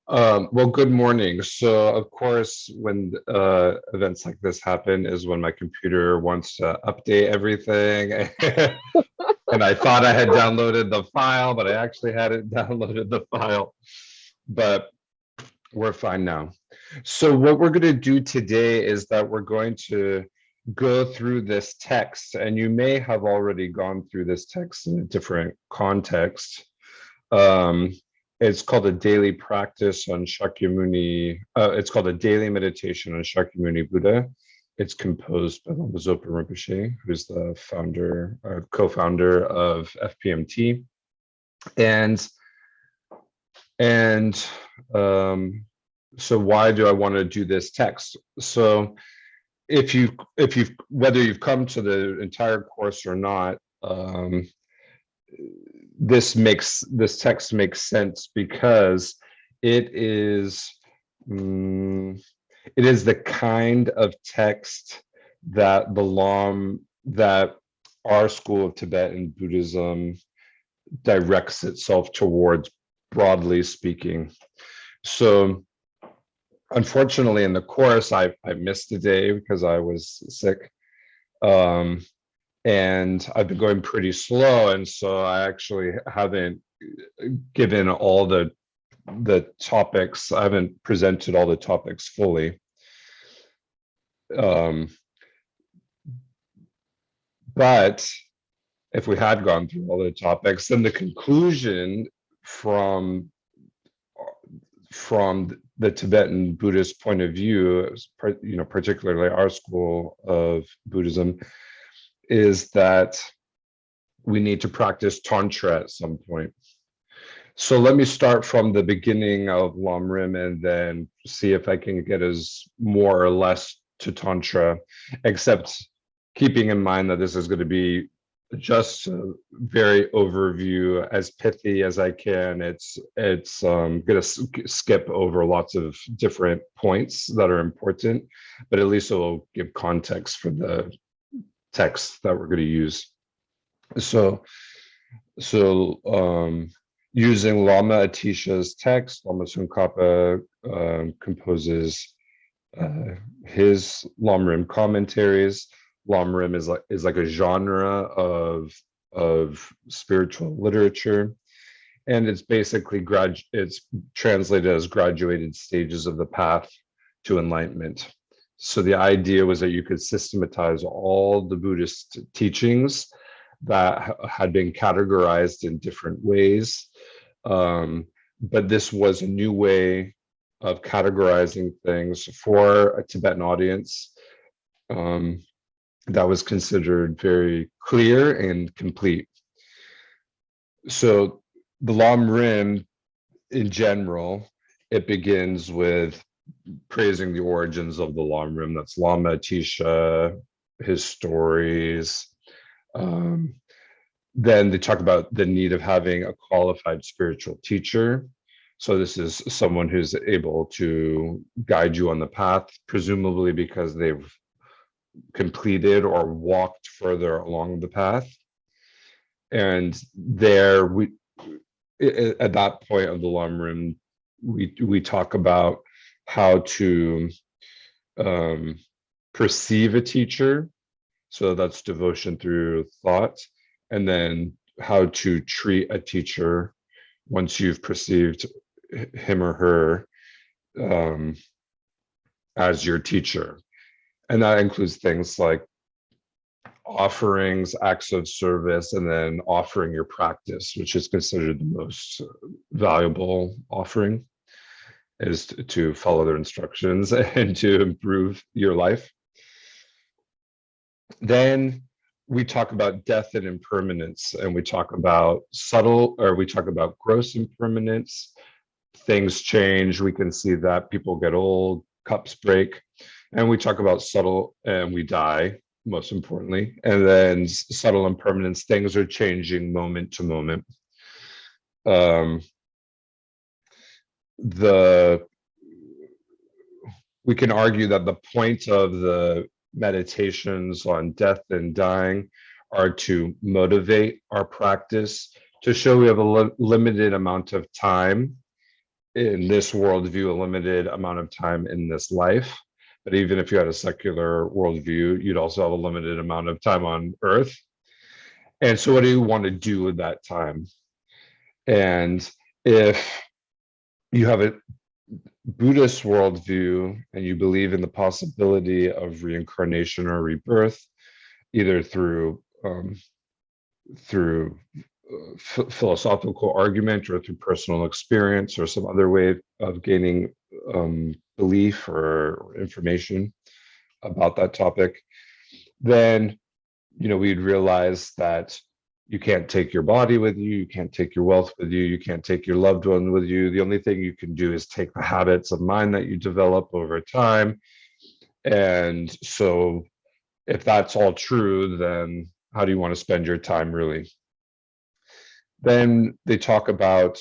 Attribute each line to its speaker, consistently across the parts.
Speaker 1: Well, good morning. So, of course, when events like this happen is when my computer wants to update everything. And I thought I had downloaded the file, but I actually hadn't downloaded the file. But we're fine now. So, what we're going to do today is that we're going to go through this text, and you may have already gone through this text in a different context. Um, it's called a daily practice on Shakyamuni. It's called a daily meditation on Shakyamuni Buddha. It's composed by Lama Zopa Rinpoche, who's the founder, co-founder of FPMT, and and so why do I want to do this text? So if you've whether you've come to the entire course or not, this text makes sense because it is it is the kind of text that that our school of Tibetan Buddhism directs itself towards, broadly speaking. So unfortunately in the course I missed a day because I was sick. And I've been going pretty slow, and so I actually haven't given all the topics. I haven't presented all the topics fully. But if we had gone through all the topics, then the conclusion from the Tibetan Buddhist point of view, particularly our school of Buddhism, is that we need to practice Tantra at some point. So let me start from the beginning of lamrim and then see if I can get as more or less to Tantra, except keeping in mind that this is going to be just a very overview, as pithy as I can. It's going to skip over lots of different points that are important, but at least it will give context for the text that we're going to use. So using Lama Atisha's text, Lama Tsongkhapa composes his lamrim commentaries. Lamrim is like a genre of spiritual literature, and it's basically it's translated as graduated stages of the path to enlightenment. So the idea was that you could systematize all the Buddhist teachings that had been categorized in different ways. But this was a new way of categorizing things for a Tibetan audience that was considered very clear and complete. So the lamrim, in general, it begins with praising the origins of the lamrim. That's Lama Atisha, his stories. Then they talk about the need of having a qualified spiritual teacher. So this is someone who's able to guide you on the path, presumably because they've completed or walked further along the path. And there, at that point of the lamrim, we talk about how to perceive a teacher. So that's devotion through thought. And then how to treat a teacher once you've perceived him or her as your teacher. And that includes things like offerings, acts of service, and then offering your practice, which is considered the most valuable offering, is to follow their instructions and to improve your life. Then we talk about death and impermanence, and we talk about gross impermanence. Things change. We can see that people get old, cups break, and we talk about subtle, and we die, most importantly. And then subtle impermanence, things are changing moment to moment. We can argue that the point of the meditations on death and dying are to motivate our practice, to show we have a limited amount of time, in this worldview, a limited amount of time in this life. But even if you had a secular worldview, you'd also have a limited amount of time on earth. And so what do you want to do with that time? And if you have a Buddhist worldview and you believe in the possibility of reincarnation or rebirth, either through philosophical argument or through personal experience or some other way of gaining belief or information about that topic, then we'd realize that you can't take your body with you, you can't take your wealth with you, you can't take your loved one with you. The only thing you can do is take the habits of mind that you develop over time. And so if that's all true, then how do you want to spend your time really? Then they talk about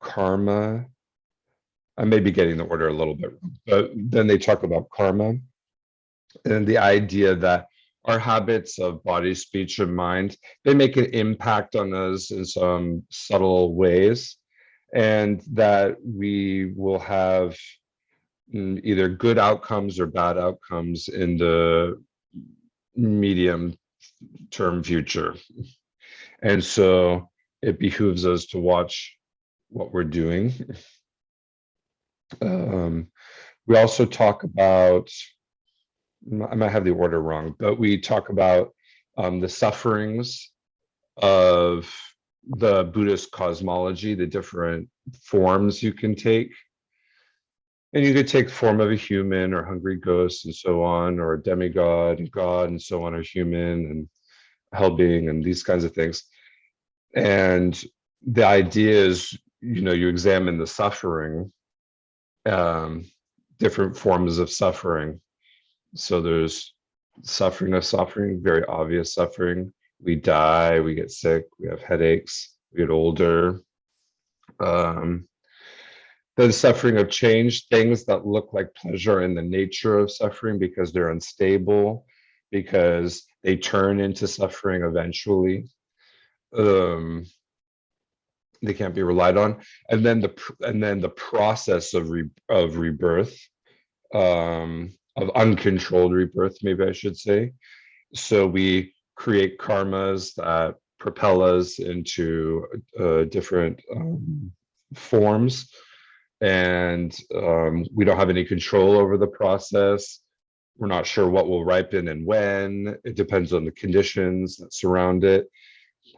Speaker 1: karma. I may be getting the order a little bit wrong, but then they talk about karma and the idea that our habits of body, speech, and mind, they make an impact on us in some subtle ways, and that we will have either good outcomes or bad outcomes in the medium term future. And so it behooves us to watch what we're doing. We also talk about, I might have the order wrong, but we talk about the sufferings of the Buddhist cosmology, the different forms you can take. And you could take form of a human or hungry ghost and so on, or a demigod and God and so on, or human and hell being and these kinds of things. And the idea is, you examine the suffering, different forms of suffering. So there's suffering of suffering, very obvious suffering. We die, we get sick, we have headaches, we get older. The suffering of change, things that look like pleasure in the nature of suffering because they're unstable, because they turn into suffering eventually. They can't be relied on. And then the process of rebirth, of uncontrolled rebirth, maybe I should say. So we create karmas that propel us into different forms, and we don't have any control over the process. We're not sure what will ripen and when. It depends on the conditions that surround it.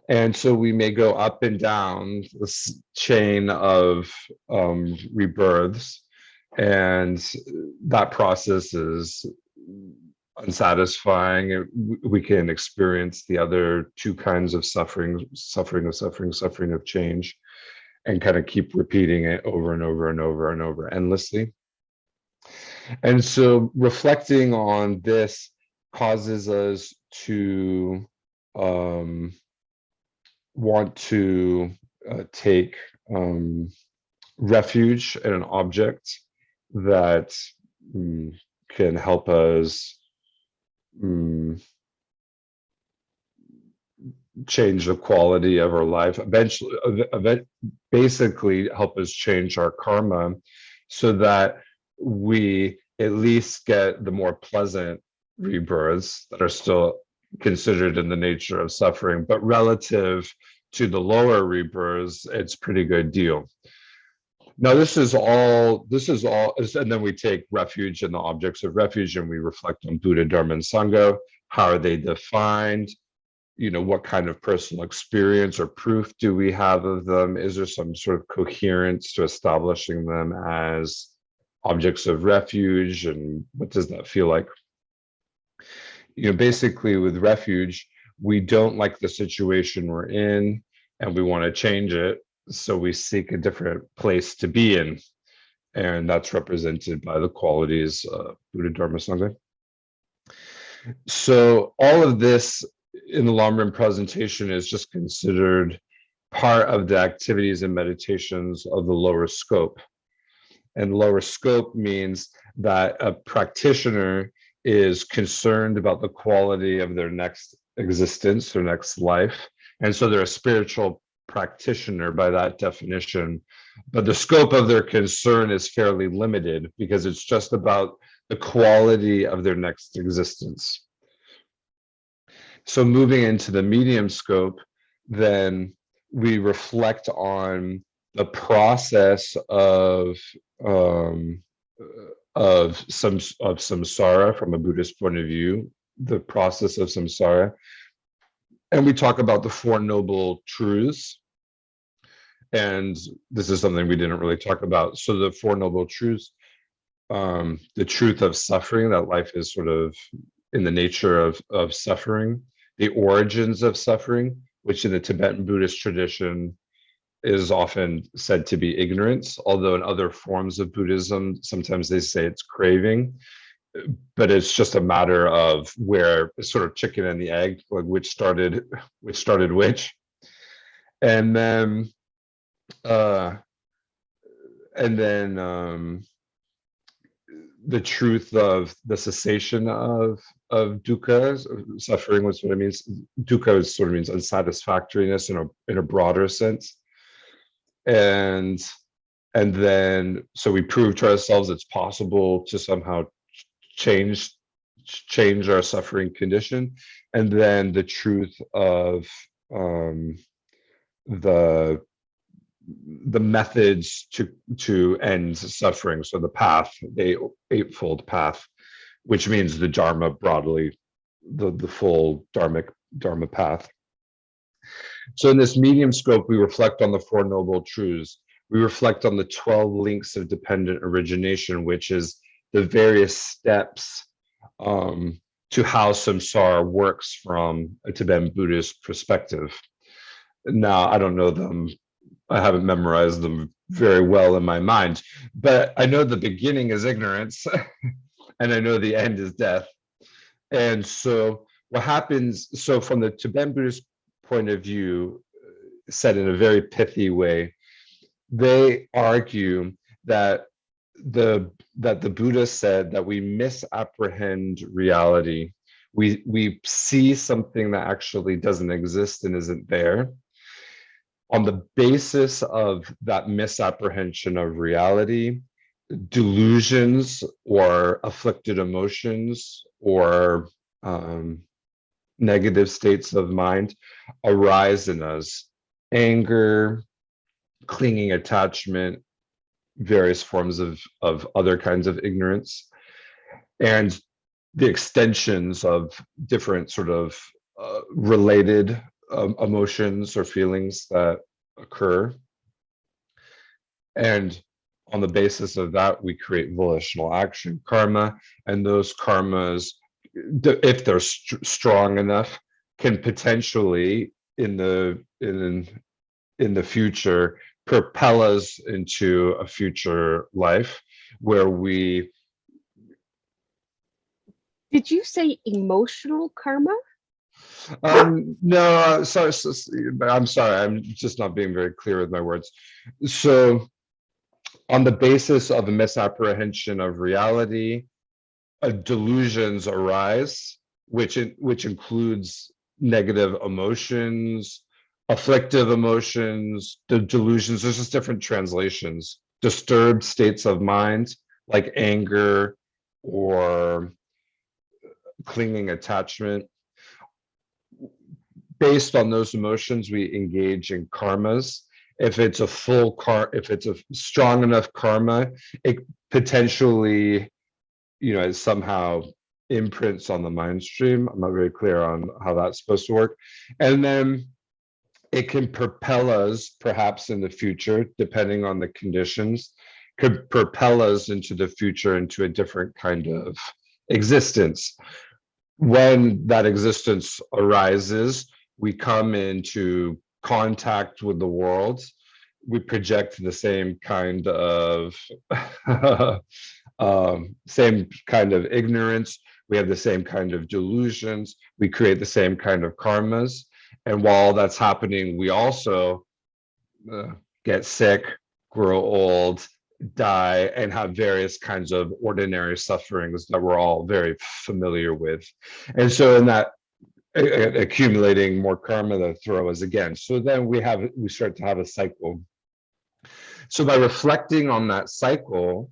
Speaker 1: And so we may go up and down this chain of rebirths, and that process is unsatisfying. We can experience the other two kinds of suffering of change, and kind of keep repeating it over and over and over and over endlessly. And so reflecting on this causes us to want to take refuge in an object that can help us change the quality of our life, eventually, basically help us change our karma, so that we at least get the more pleasant rebirths that are still considered in the nature of suffering, but relative to the lower rebirths, it's pretty good deal. Now, this is all, and then we take refuge in the objects of refuge, and we reflect on Buddha, Dharma, and Sangha. How are they defined? What kind of personal experience or proof do we have of them? Is there some sort of coherence to establishing them as objects of refuge? And what does that feel like? Basically with refuge, we don't like the situation we're in and we want to change it. So we seek a different place to be in. And that's represented by the qualities of Buddha, Dharma, Sangha. So all of this in the lamrim presentation is just considered part of the activities and meditations of the lower scope. And lower scope means that a practitioner is concerned about the quality of their next existence, their next life. And so they're a spiritual practitioner by that definition, but the scope of their concern is fairly limited because it's just about the quality of their next existence. So moving into the medium scope, then we reflect on the process um, of samsara from a Buddhist point of view, the process of samsara, and we talk about the Four Noble Truths. And this is something we didn't really talk about. So the Four Noble Truths, the truth of suffering, that life is sort of in the nature of suffering, the origins of suffering, which in the Tibetan Buddhist tradition is often said to be ignorance, although in other forms of Buddhism, sometimes they say it's craving, but it's just a matter of where it's sort of chicken and the egg, like which started which. And then the truth of the cessation of dukkha, suffering was what it means. Dukkha sort of means unsatisfactoriness in a broader sense. And then so we prove to ourselves it's possible to somehow change our suffering condition. And then the truth of the methods to end suffering. So the path, the Eightfold Path, which means the Dharma broadly, the full Dharma path. So in this medium scope, we reflect on the Four Noble Truths. We reflect on the 12 links of dependent origination, which is the various steps to how samsara works from a Tibetan Buddhist perspective. Now, I don't know them. I haven't memorized them very well in my mind, but I know the beginning is ignorance and I know the end is death. And so what happens, so from the Tibetan Buddhist point of view, said in a very pithy way, they argue that the Buddha said that we misapprehend reality. We see something that actually doesn't exist and isn't there. On the basis of that misapprehension of reality, delusions or afflicted emotions or negative states of mind arise in us. Anger, clinging attachment, various forms of other kinds of ignorance, and the extensions of different sort of related emotions or feelings that occur. And on the basis of that, we create volitional action, karma, and those karmas, if they're strong enough, can potentially in the future propel us into a future life where we.
Speaker 2: Did you say emotional karma?
Speaker 1: No, sorry, I'm sorry. I'm just not being very clear with my words. So, on the basis of a misapprehension of reality, delusions arise, which includes negative emotions, afflictive emotions, the delusions. There's just different translations. Disturbed states of mind, like anger or clinging attachment. Based on those emotions, we engage in karmas. If it's a strong enough karma, it potentially, it somehow imprints on the mind stream. I'm not very clear on how that's supposed to work. And then it can propel us, perhaps in the future, depending on the conditions, could propel us into the future into a different kind of existence. When that existence arises, we come into contact with the world. We project the same kind of ignorance. We have the same kind of delusions. We create the same kind of karmas. And while that's happening, we also get sick, grow old, die, and have various kinds of ordinary sufferings that we're all very familiar with. And so in that accumulating more karma that throw us again. So then we start to have a cycle. So by reflecting on that cycle,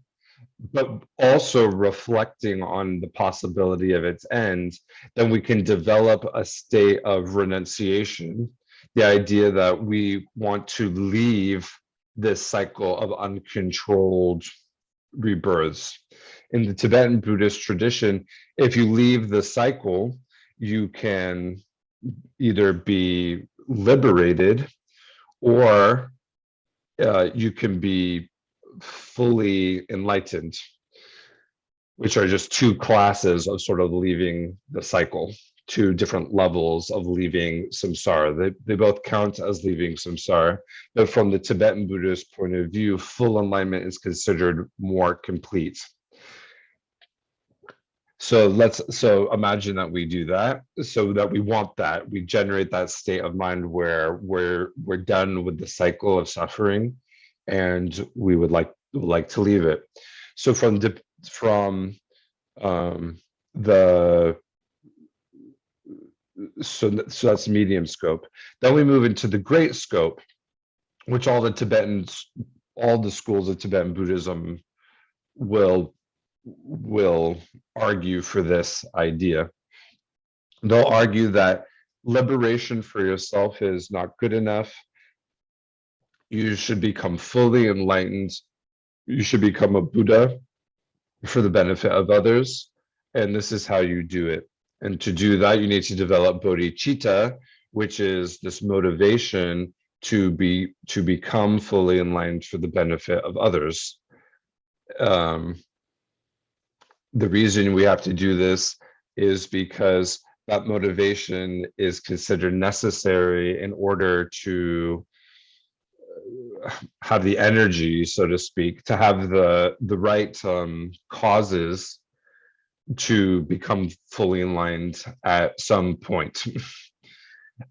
Speaker 1: but also reflecting on the possibility of its end, then we can develop a state of renunciation, the idea that we want to leave this cycle of uncontrolled rebirths. In the Tibetan Buddhist tradition, if you leave the cycle, you can either be liberated or you can be fully enlightened, which are just two classes of sort of leaving the cycle, two different levels of leaving samsara. They both count as leaving samsara, but from the Tibetan Buddhist point of view, full enlightenment is considered more complete. So imagine that we do that, so that we want that, we generate that state of mind where we're done with the cycle of suffering, and we would like to leave it. So from the so that's medium scope. Then we move into the great scope, which all the schools of Tibetan Buddhism will argue for this idea. They'll argue that liberation for yourself is not good enough. You should become fully enlightened. You should become a Buddha for the benefit of others. And this is how you do it. And to do that, you need to develop bodhicitta, which is this motivation to become fully enlightened for the benefit of others. The reason we have to do this is because that motivation is considered necessary in order to have the energy, so to speak, to have the right causes to become fully enlightened at some point.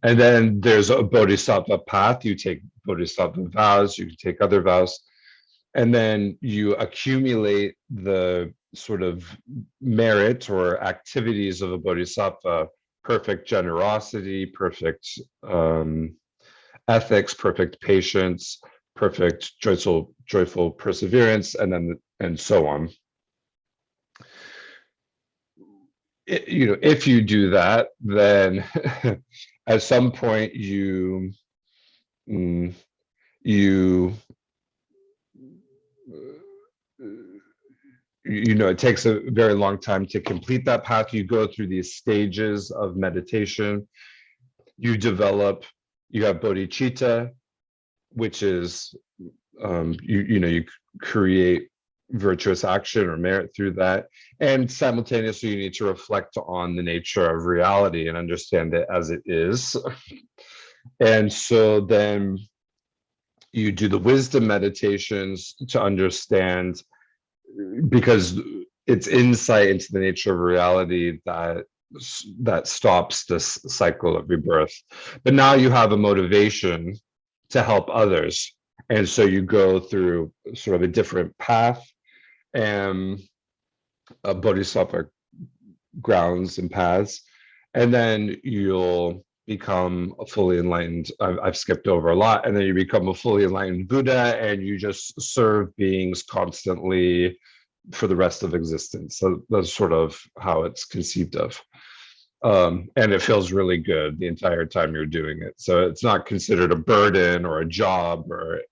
Speaker 1: And then there's a Bodhisattva path. You take Bodhisattva vows, you can take other vows, and then you accumulate the sort of merit or activities of a Bodhisattva: perfect generosity, perfect ethics, perfect patience, perfect joyful perseverance, and so on. If you do that, then at some point it takes a very long time to complete that path. You go through these stages of meditation. You have bodhicitta, which is you create virtuous action or merit through that, and simultaneously you need to reflect on the nature of reality and understand it as it is. And so then you do the wisdom meditations to understand, because it's insight into the nature of reality that stops this cycle of rebirth. But now you have a motivation to help others, and so you go through sort of a different path and bodhisattva grounds and paths, and then you'll become a fully enlightened. I've skipped over a lot, and then you become a fully enlightened Buddha, and you just serve beings constantly for the rest of existence. So that's sort of how it's conceived of. And it feels really good the entire time you're doing it. So it's not considered a burden or a job, or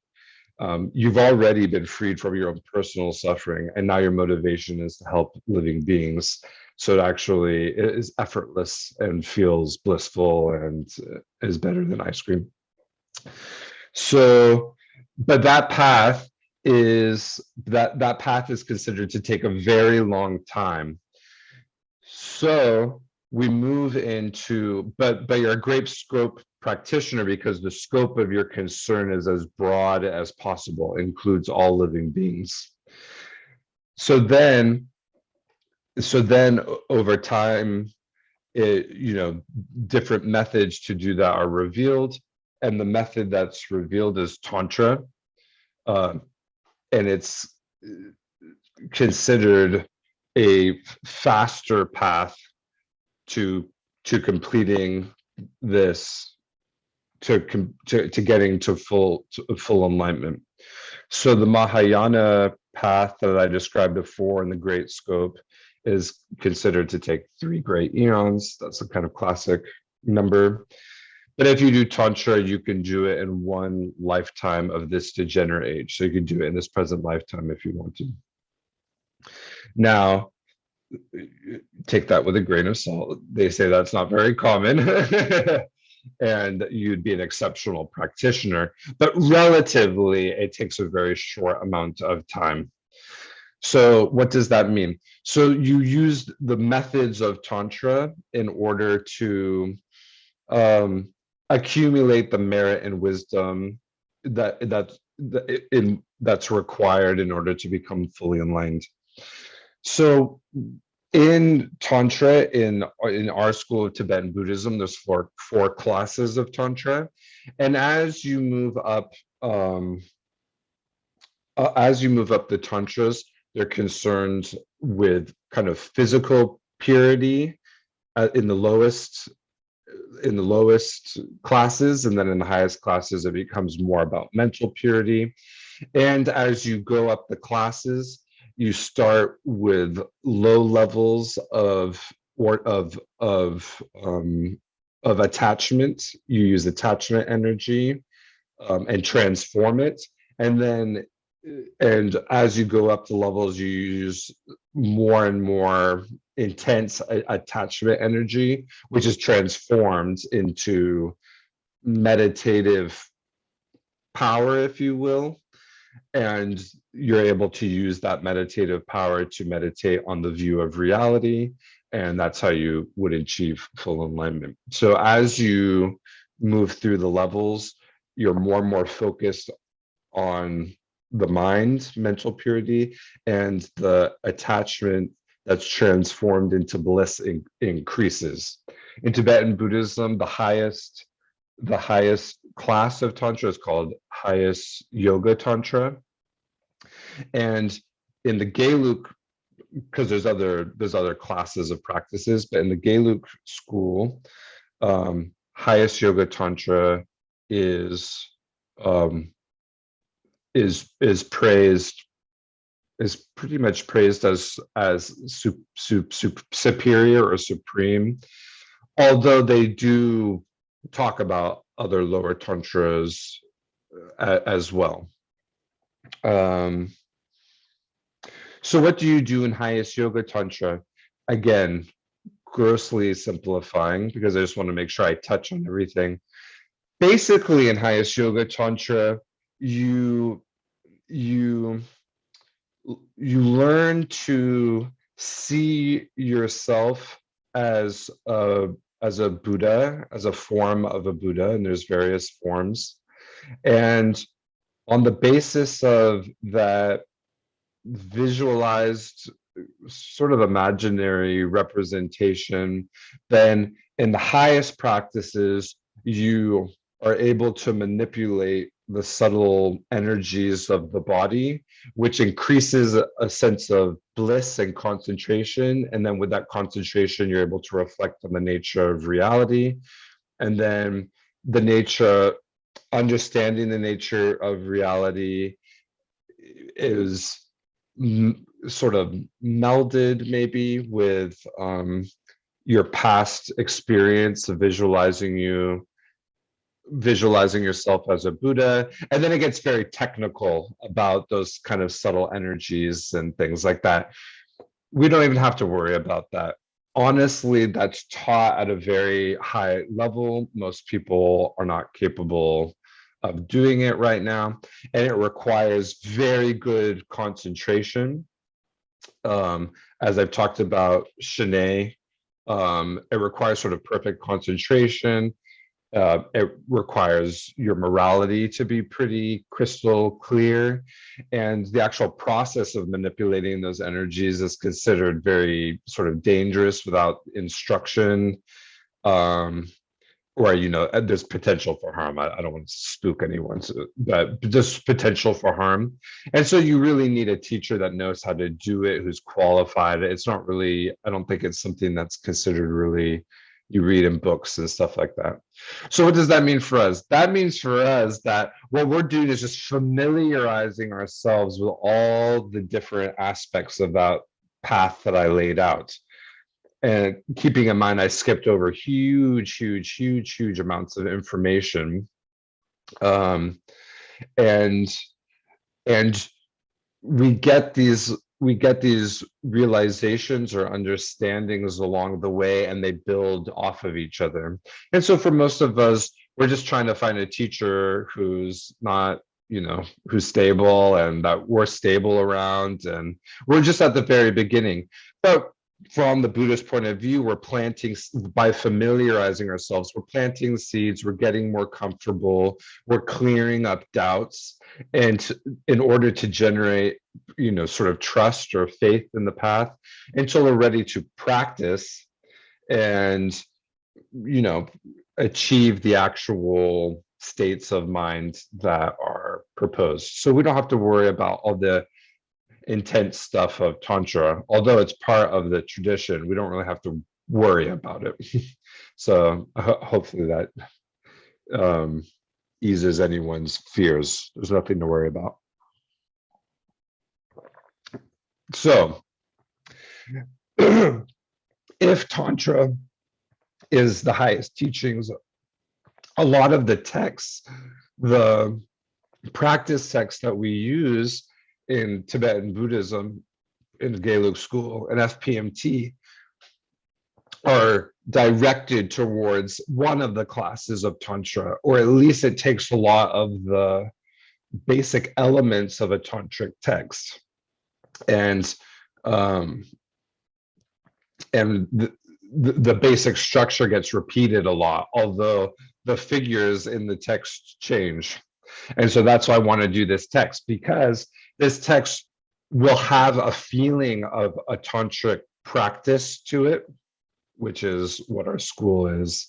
Speaker 1: you've already been freed from your own personal suffering, and now your motivation is to help living beings. So it actually is effortless and feels blissful and is better than ice cream. So, but that path is considered to take a very long time. So we move into, but you're a great scope practitioner because the scope of your concern is as broad as possible, includes all living beings. So then over time, different methods to do that are revealed, and the method that's revealed is Tantra, and it's considered a faster path to to completing this, to getting to full enlightenment. So the Mahayana path that I described before in the Great Scope is considered to take 3 great eons. That's a kind of classic number. But if you do Tantra, you can do it in 1 lifetime of this degenerate age. So you can do it in this present lifetime if you want to. Now, take that with a grain of salt. They say that's not very common. And you'd be an exceptional practitioner, but relatively, it takes a very short amount of time. So what does that mean? So you use the methods of Tantra in order to accumulate the merit and wisdom that's required in order to become fully enlightened. So in Tantra, in our school of Tibetan Buddhism, there's four classes of Tantra, and as you move up the tantras, they're concerned with kind of physical purity in the lowest classes, and then in the highest classes, it becomes more about mental purity. And as you go up the classes, you start with low levels of attachment. You use attachment energy and transform it, and as you go up the levels, you use more and more intense attachment energy, which is transformed into meditative power, if you will. And you're able to use that meditative power to meditate on the view of reality. And that's how you would achieve full enlightenment. So as you move through the levels, you're more and more focused on the mind, mental purity, and the attachment that's transformed into bliss increases. In Tibetan Buddhism, the highest class of Tantra is called highest yoga Tantra. And in the Geluk, because there's other classes of practices, but in the Geluk school, highest yoga Tantra is praised, is pretty much praised as superior or supreme, although they do talk about other lower tantras as well. So what do you do in highest yoga tantra? Again, grossly simplifying, because I just want to make sure I touch on everything. Basically, in highest yoga tantra, you learn to see yourself as a Buddha, as a form of a Buddha, and there's various forms. And on the basis of that visualized sort of imaginary representation, then in the highest practices, you are able to manipulate the subtle energies of the body, which increases a sense of bliss and concentration. And then with that concentration, you're able to reflect on the nature of reality. And then understanding the nature of reality is sort of melded maybe with your past experience of visualizing yourself as a Buddha. And then it gets very technical about those kind of subtle energies and things like that. We don't even have to worry about that. Honestly, that's taught at a very high level. Most people are not capable of doing it right now, and it requires very good concentration. As I've talked about Shanae, it requires sort of perfect concentration. It requires your morality to be pretty crystal clear, and the actual process of manipulating those energies is considered very sort of dangerous without instruction, or there's potential for harm. I don't want to spook anyone, but just potential for harm. And so you really need a teacher that knows how to do it, who's qualified. It's not really, I don't think it's something that's considered really you read in books and stuff like that. So what does that mean for us? That means for us that what we're doing is just familiarizing ourselves with all the different aspects of that path that I laid out. And keeping in mind, I skipped over huge amounts of information. Um, and and we get these realizations or understandings along the way, and they build off of each other. And so for most of us, we're just trying to find a teacher who's not, who's stable and that we're stable around, and we're just at the very beginning. But from the Buddhist point of view, we're planting, by familiarizing ourselves, we're planting seeds, we're getting more comfortable, we're clearing up doubts, and in order to generate, sort of trust or faith in the path, until we're ready to practice and, achieve the actual states of mind that are proposed. So we don't have to worry about all the intense stuff of Tantra, although it's part of the tradition. We don't really have to worry about it. So hopefully that eases anyone's fears. There's nothing to worry about. So if Tantra is the highest teachings, a lot of the texts, the practice texts that we use in Tibetan Buddhism, in the Gelug school and FPMT, are directed towards one of the classes of Tantra, or at least it takes a lot of the basic elements of a tantric text, and the basic structure gets repeated a lot, although the figures in the text change. And so that's why I want to do this text, because this text will have a feeling of a tantric practice to it, which is what our school is,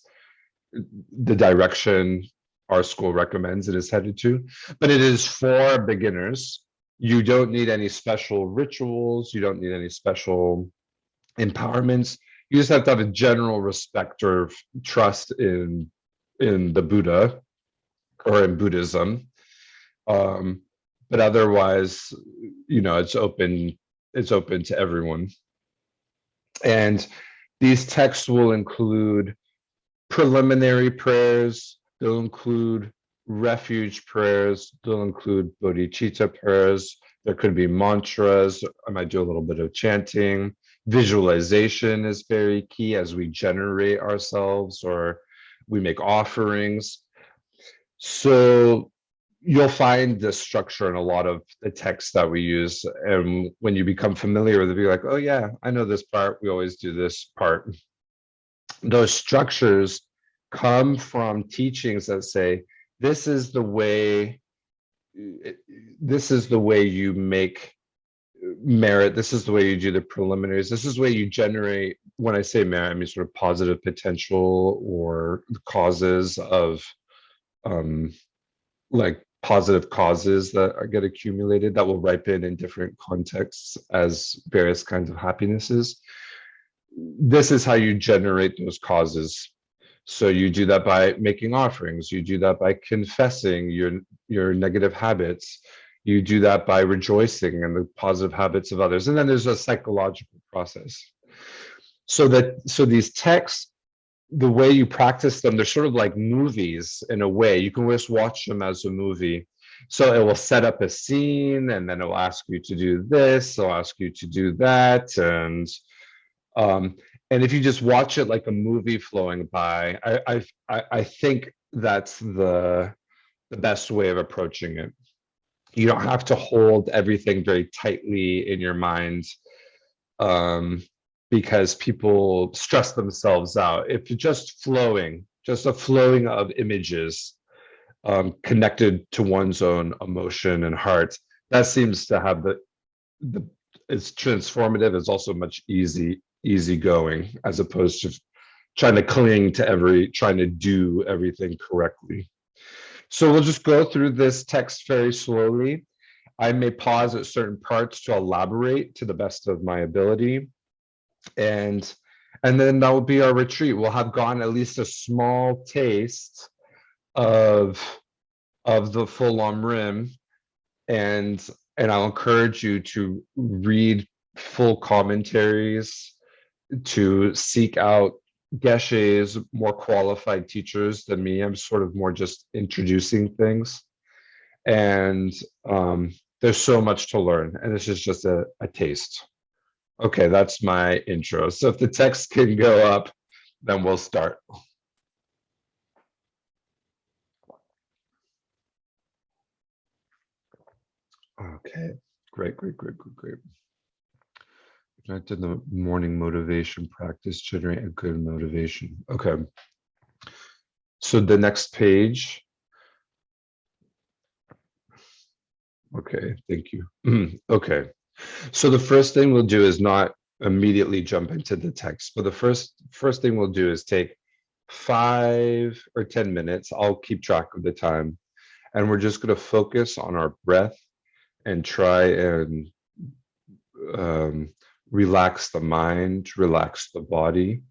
Speaker 1: the direction our school recommends it is headed to. But it is for beginners. You don't need any special rituals. You don't need any special empowerments. You just have to have a general respect or trust in the Buddha or in Buddhism. But otherwise, it's open to everyone. And these texts will include preliminary prayers, they'll include refuge prayers, they'll include bodhicitta prayers, there could be mantras, I might do a little bit of chanting. Visualization is very key as we generate ourselves or we make offerings. So you'll find this structure in a lot of the texts that we use. And when you become familiar with it, you're like, oh yeah, I know this part. We always do this part. Those structures come from teachings that say, this is the way you make merit. This is the way you do the preliminaries. This is the way you generate, when I say merit, I mean sort of positive potential or causes of, like positive causes that get accumulated that will ripen in different contexts as various kinds of happinesses. This is how you generate those causes. So you do that by making offerings. You do that by confessing your negative habits. You do that by rejoicing in the positive habits of others. And then there's a psychological process. So these texts, the way you practice them, they're sort of like movies in a way. You can just watch them as a movie. So it will set up a scene, and then it will ask you to do this, it'll ask you to do that. And if you just watch it like a movie flowing by, I think that's the best way of approaching it. You don't have to hold everything very tightly in your mind, because people stress themselves out. If you're just a flowing of images, connected to one's own emotion and heart, that seems to have it's transformative. It's also much easygoing, as opposed to trying to do everything correctly. So we'll just go through this text very slowly. I may pause at certain parts to elaborate to the best of my ability. And And then that will be our retreat. We'll have gotten at least a small taste of the full lamrim, and I'll encourage you to read full commentaries, to seek out geshes, more qualified teachers than me. I'm sort of more just introducing things, and there's so much to learn, and this is just a taste. Okay, that's my intro. So if the text can go up, then we'll start. Okay, great, great, great, great, great. I did the morning motivation practice, generate a good motivation. Okay. So the next page. Okay, thank you. Okay. So the first thing we'll do is not immediately jump into the text, but the first thing we'll do is take 5 or 10 minutes. I'll keep track of the time. And we're just going to focus on our breath and try and um, relax the mind, relax the body.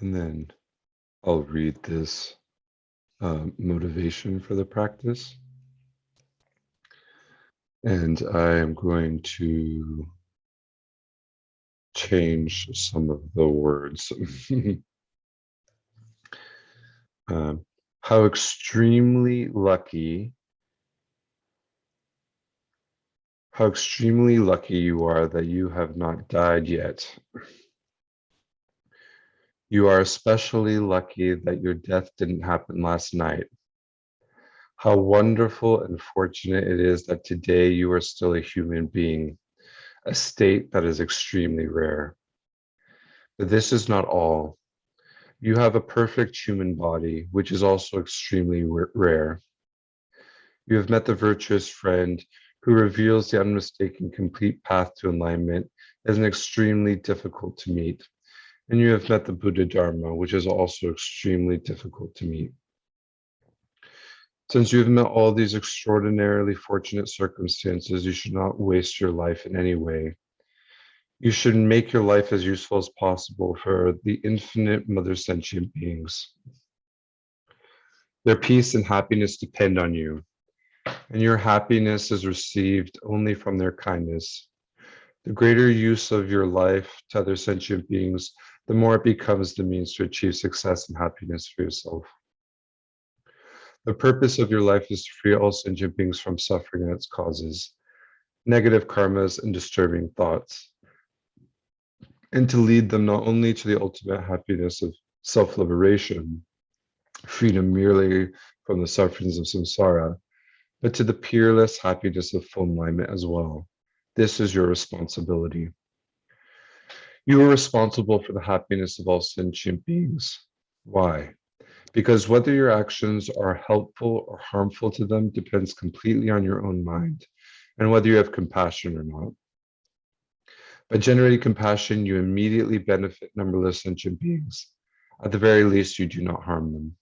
Speaker 1: And then I'll read this motivation for the practice. And I am going to change some of the words. um, how extremely lucky you are that you have not died yet. You are especially lucky that your death didn't happen last night. How wonderful and fortunate it is that today you are still a human being, a state that is extremely rare. But this is not all. You have a perfect human body, which is also extremely rare. You have met the virtuous friend who reveals the unmistaken complete path to enlightenment as an extremely difficult to meet. And you have met the Buddha Dharma, which is also extremely difficult to meet. Since you have met all these extraordinarily fortunate circumstances, you should not waste your life in any way. You should make your life as useful as possible for the infinite mother sentient beings. Their peace and happiness depend on you, and your happiness is received only from their kindness. The greater use of your life to other sentient beings, the more it becomes the means to achieve success and happiness for yourself. The purpose of your life is to free all sentient beings from suffering and its causes, negative karmas and disturbing thoughts, and to lead them not only to the ultimate happiness of self-liberation, freedom merely from the sufferings of samsara, but to the peerless happiness of full enlightenment as well. This is your responsibility. You are responsible for the happiness of all sentient beings. Why? Because whether your actions are helpful or harmful to them depends completely on your own mind and whether you have compassion or not. By generating compassion, you immediately benefit numberless sentient beings. At the very least, you do not harm them.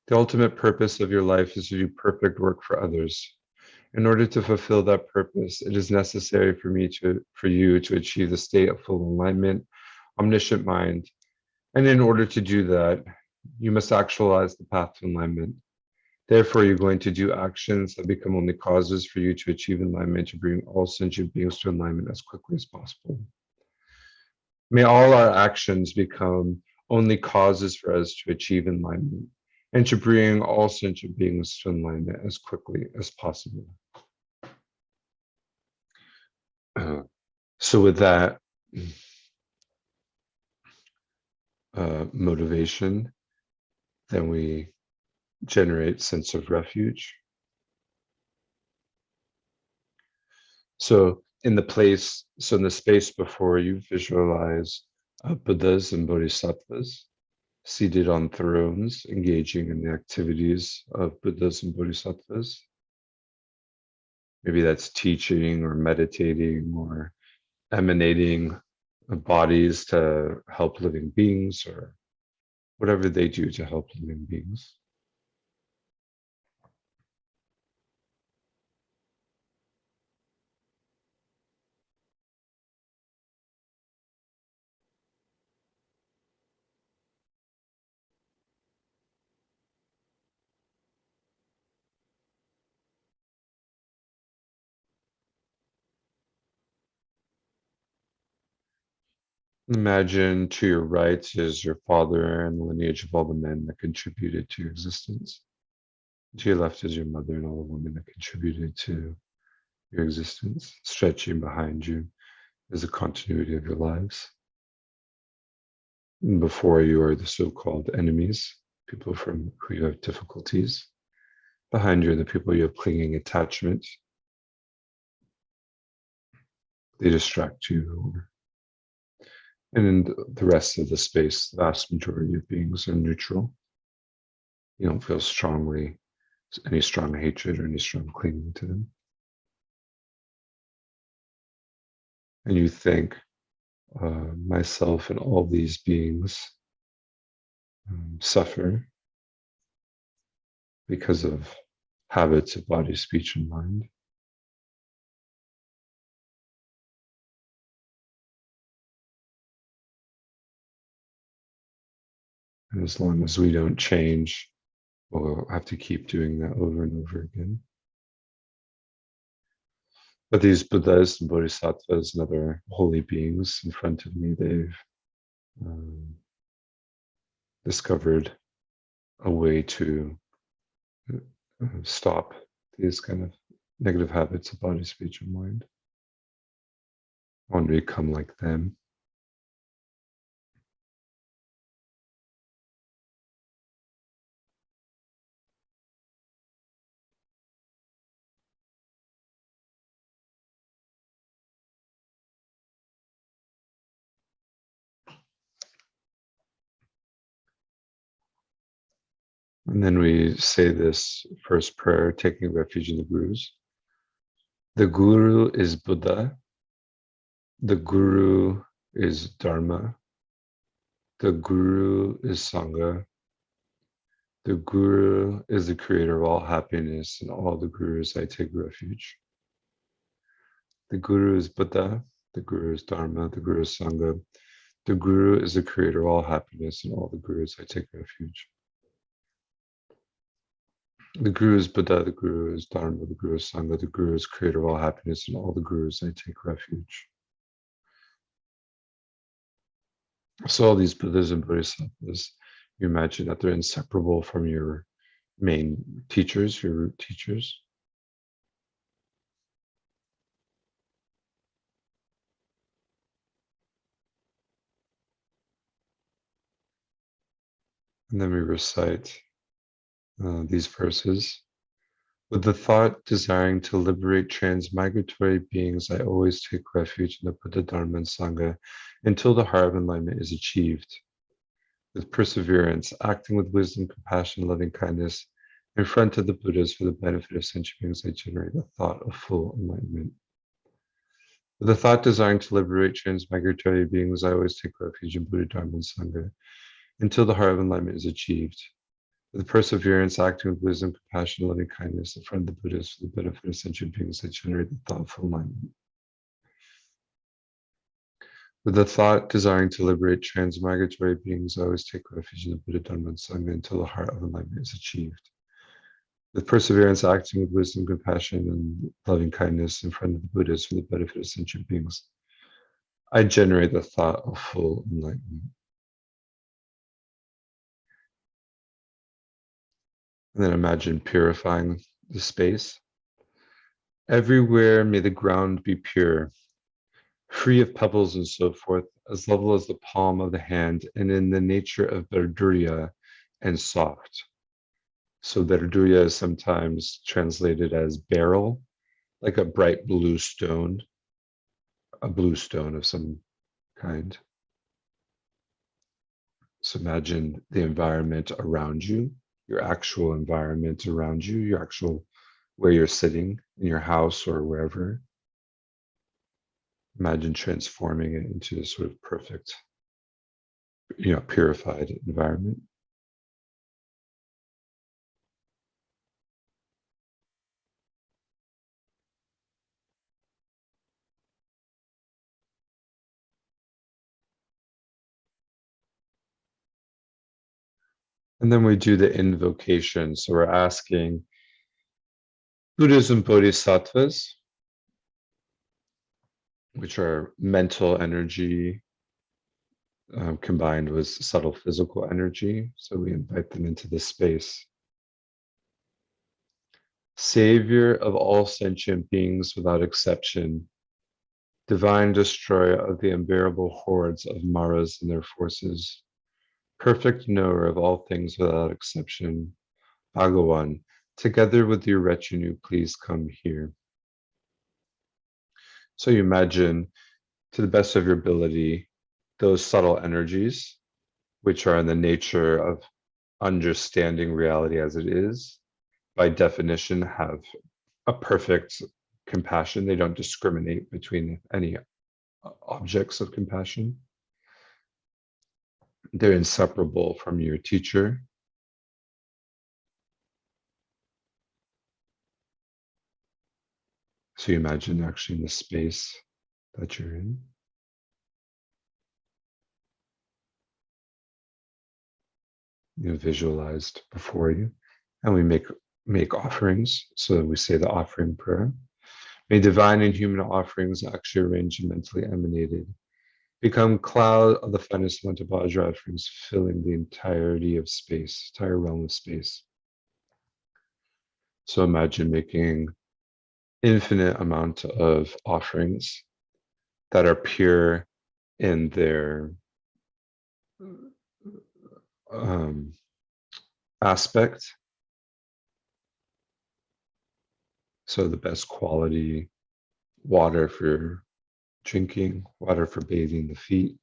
Speaker 1: The ultimate purpose of your life is to do perfect work for others. In order to fulfill that purpose, it is necessary for you to achieve the state of full enlightenment, omniscient mind. And in order to do that, you must actualize the path to enlightenment. Therefore, you're going to do actions that become only causes for you to achieve enlightenment, to bring all sentient beings to enlightenment as quickly as possible. May all our actions become only causes for us to achieve enlightenment and to bring all sentient beings to enlightenment as quickly as possible. So with that motivation, then we generate sense of refuge. So in the space before you, visualize Buddhas and Bodhisattvas seated on thrones, engaging in the activities of Buddhas and Bodhisattvas. Maybe that's teaching or meditating or emanating bodies to help living beings or whatever they do to help living beings. Imagine to your right is your father and the lineage of all the men that contributed to your existence. To your left is your mother and all the women that contributed to your existence. Stretching behind you is the continuity of your lives. And before you are the so-called enemies, people from who you have difficulties. Behind you are the people you have clinging attachment. They distract you. And in the rest of the space, the vast majority of beings are neutral. You don't feel any strong hatred or any strong clinging to them. And you think, myself and all these beings suffer because of habits of body, speech, and mind. And as long as we don't change, we'll have to keep doing that over and over again. But these Buddhas and Bodhisattvas and other holy beings in front of me, they've um, discovered a way to stop these kind of negative habits of body, speech, and mind. I want to become like them. And then we say this first prayer, taking refuge in the Gurus. The Guru is Buddha. The Guru is Dharma. The Guru is Sangha. The Guru is the creator of all happiness, and all the Gurus I take refuge. The Guru is Buddha. The Guru is Dharma. The Guru is Sangha. The Guru is the creator of all happiness, and all the Gurus I take refuge. The Guru is Buddha, the Guru is Dharma, the Guru is Sangha, the Guru is creator of all happiness, and all the Gurus I take refuge. So all these Buddhas and Bodhisattvas, you imagine that they're inseparable from your main teachers, your root teachers. And then we recite these verses. With the thought desiring to liberate transmigratory beings, I always take refuge in the Buddha, Dharma, and Sangha until the heart of enlightenment is achieved. With perseverance, acting with wisdom, compassion, loving kindness, in front of the Buddhas for the benefit of sentient beings, I generate the thought of full enlightenment. With the thought desiring to liberate transmigratory beings, I always take refuge in Buddha, Dharma, and Sangha until the heart of enlightenment is achieved. With perseverance, acting with wisdom, compassion, loving kindness, in front of the Buddhas for the benefit of sentient beings, I generate the thought of full enlightenment. With the thought desiring to liberate transmigratory beings, I always take refuge in the Buddha, Dharma, and Sangha until the heart of enlightenment is achieved. With perseverance, acting with wisdom, compassion, and loving kindness in front of the Buddhas for the benefit of sentient beings, I generate the thought of full enlightenment. And then imagine purifying the space. Everywhere may the ground be pure, free of pebbles and so forth, as level as the palm of the hand, and in the nature of Bardurya and soft. So Bardurya is sometimes translated as beryl, like a bright blue stone, a blue stone of some kind. So imagine the environment around you, your actual environment around you, your actual where you're sitting in your house or wherever. Imagine transforming it into a sort of perfect, purified environment. And then we do the invocation. So we're asking Buddhas and Bodhisattvas, which are mental energy combined with subtle physical energy. So we invite them into this space. Savior of all sentient beings without exception, divine destroyer of the unbearable hordes of Maras and their forces, perfect knower of all things without exception, Bhagawan, together with your retinue, please come here. So you imagine, to the best of your ability, those subtle energies, which are in the nature of understanding reality as it is, by definition, have a perfect compassion. They don't discriminate between any objects of compassion. They're inseparable from your teacher. So you imagine actually in the space that you're in. visualized before you. And we make offerings. So we say the offering prayer. May divine and human offerings actually arranged and mentally emanated become cloud of the finest amount of Vajra offerings, filling the entirety of space, entire realm of space. So imagine making infinite amount of offerings that are pure in their um, aspect. So the best quality water for drinking, water for bathing the feet,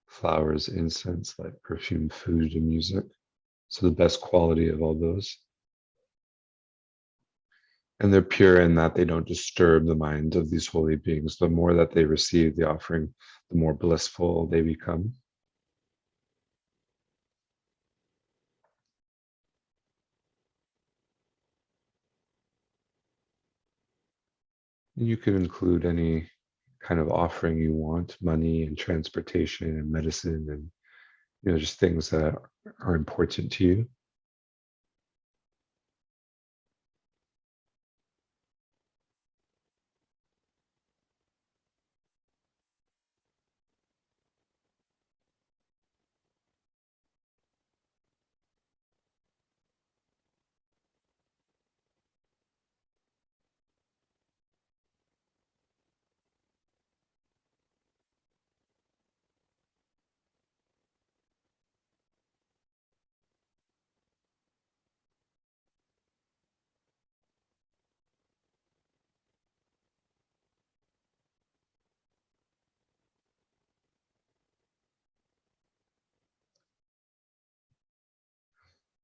Speaker 1: flowers, incense, like perfume, food, and music. So the best quality of all those. And they're pure in that they don't disturb the mind of these holy beings. The more that they receive the offering, the more blissful they become. And you can include any kind of offering you want, money and transportation and medicine and just things that are important to you.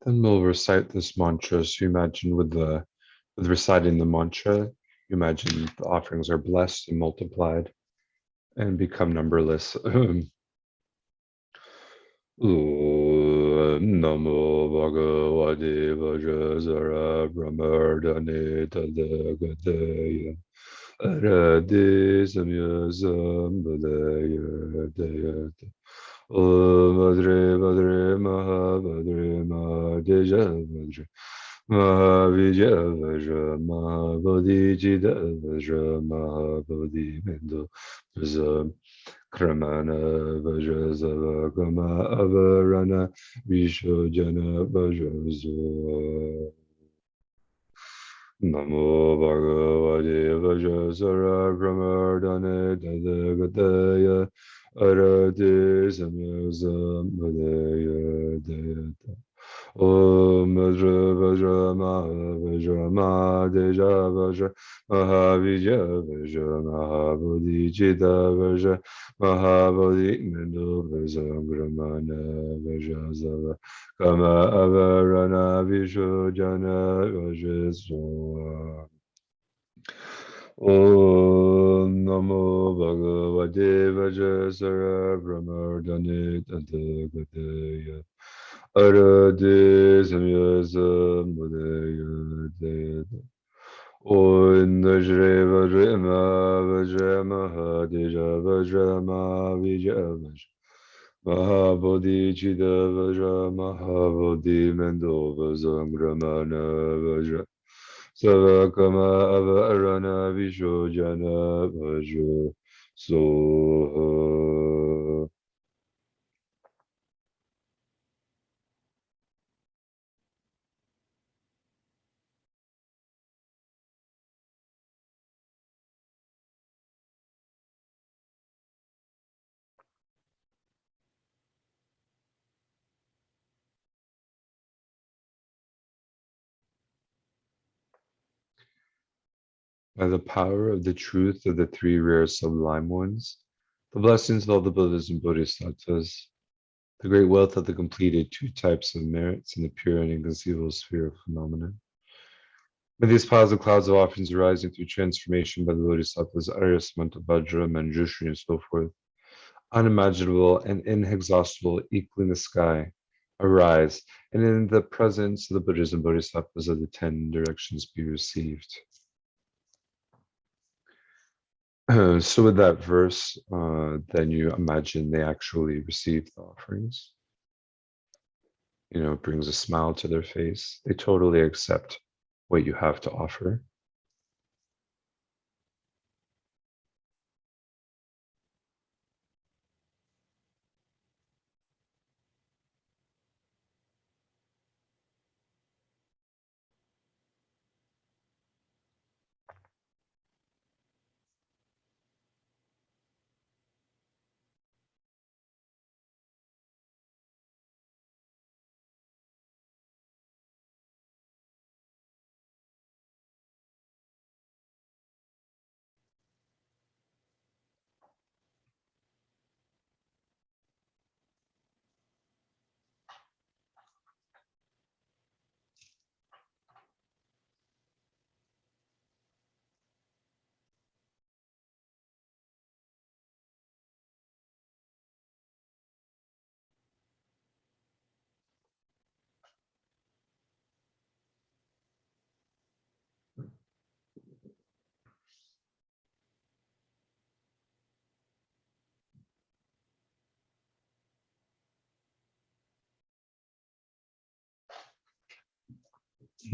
Speaker 1: Then we'll recite this mantra. So you imagine with reciting the mantra, you imagine the offerings are blessed and multiplied and become numberless. Namo Bhagavate Vajrayana Brahmardhane Tadagadeya Arade Samyasam Badaya Dayata Om Badre Badre Mahabadre Mahadeja Badre Mahavijaya Vajra Mahabodhichitta Vajra Mahabodhi Mendo Kramana Vajrazava Gama Avarana Vishojana Vajrazo Namo Bhagavate Vajrasara Pramardane Tadagataya Arate Samyasam Badaya Dayata Om Vajra Vajra Maha Vajra Mahadeja Vajra Mahavijaya Vajra Mahabodhichitta Vajra Mahabodhi Mendo Vajra Vajra Zava Kama Avarana Vishojana Vajra Om Namo Bhagavate Vajrasara Brahmardhane Tadagadeya Arade Samyasam Budaya Dayata Om Vajre Vajrama Vajrama Deja Vajrama Vijaya Vajra Mahabodhichitta Vajra Mahabodhi Mendo Vazangramana Vajra Savakama Avarana Vishojana Vajra Soha. By the power of the truth of the three rare sublime ones, the blessings of all the Buddhas and Bodhisattvas, the great wealth of the completed two types of merits, and the pure and inconceivable sphere of phenomena. May these positive clouds of offerings arising through transformation by the Bodhisattvas, Arya Samanta Vajra, Manjushri, and so forth, unimaginable and inexhaustible, equal in the sky, arise, and in the presence of the Buddhas and Bodhisattvas of the 10 directions be received. So with that verse, then you imagine they actually received the offerings. brings a smile to their face. They totally accept what you have to offer.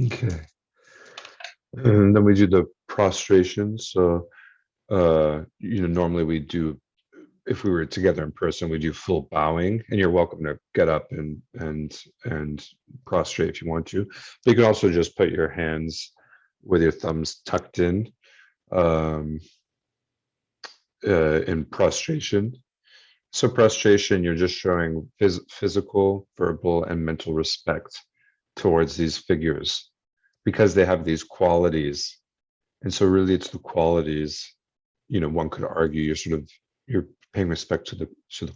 Speaker 1: Okay. And then we do the prostrations. So, normally we do, if we were together in person, we do full bowing, and you're welcome to get up and prostrate if you want to. But you can also just put your hands with your thumbs tucked in prostration. So prostration, you're just showing physical, verbal, and mental respect towards these figures because they have these qualities. And so really it's the qualities, one could argue you're paying respect to the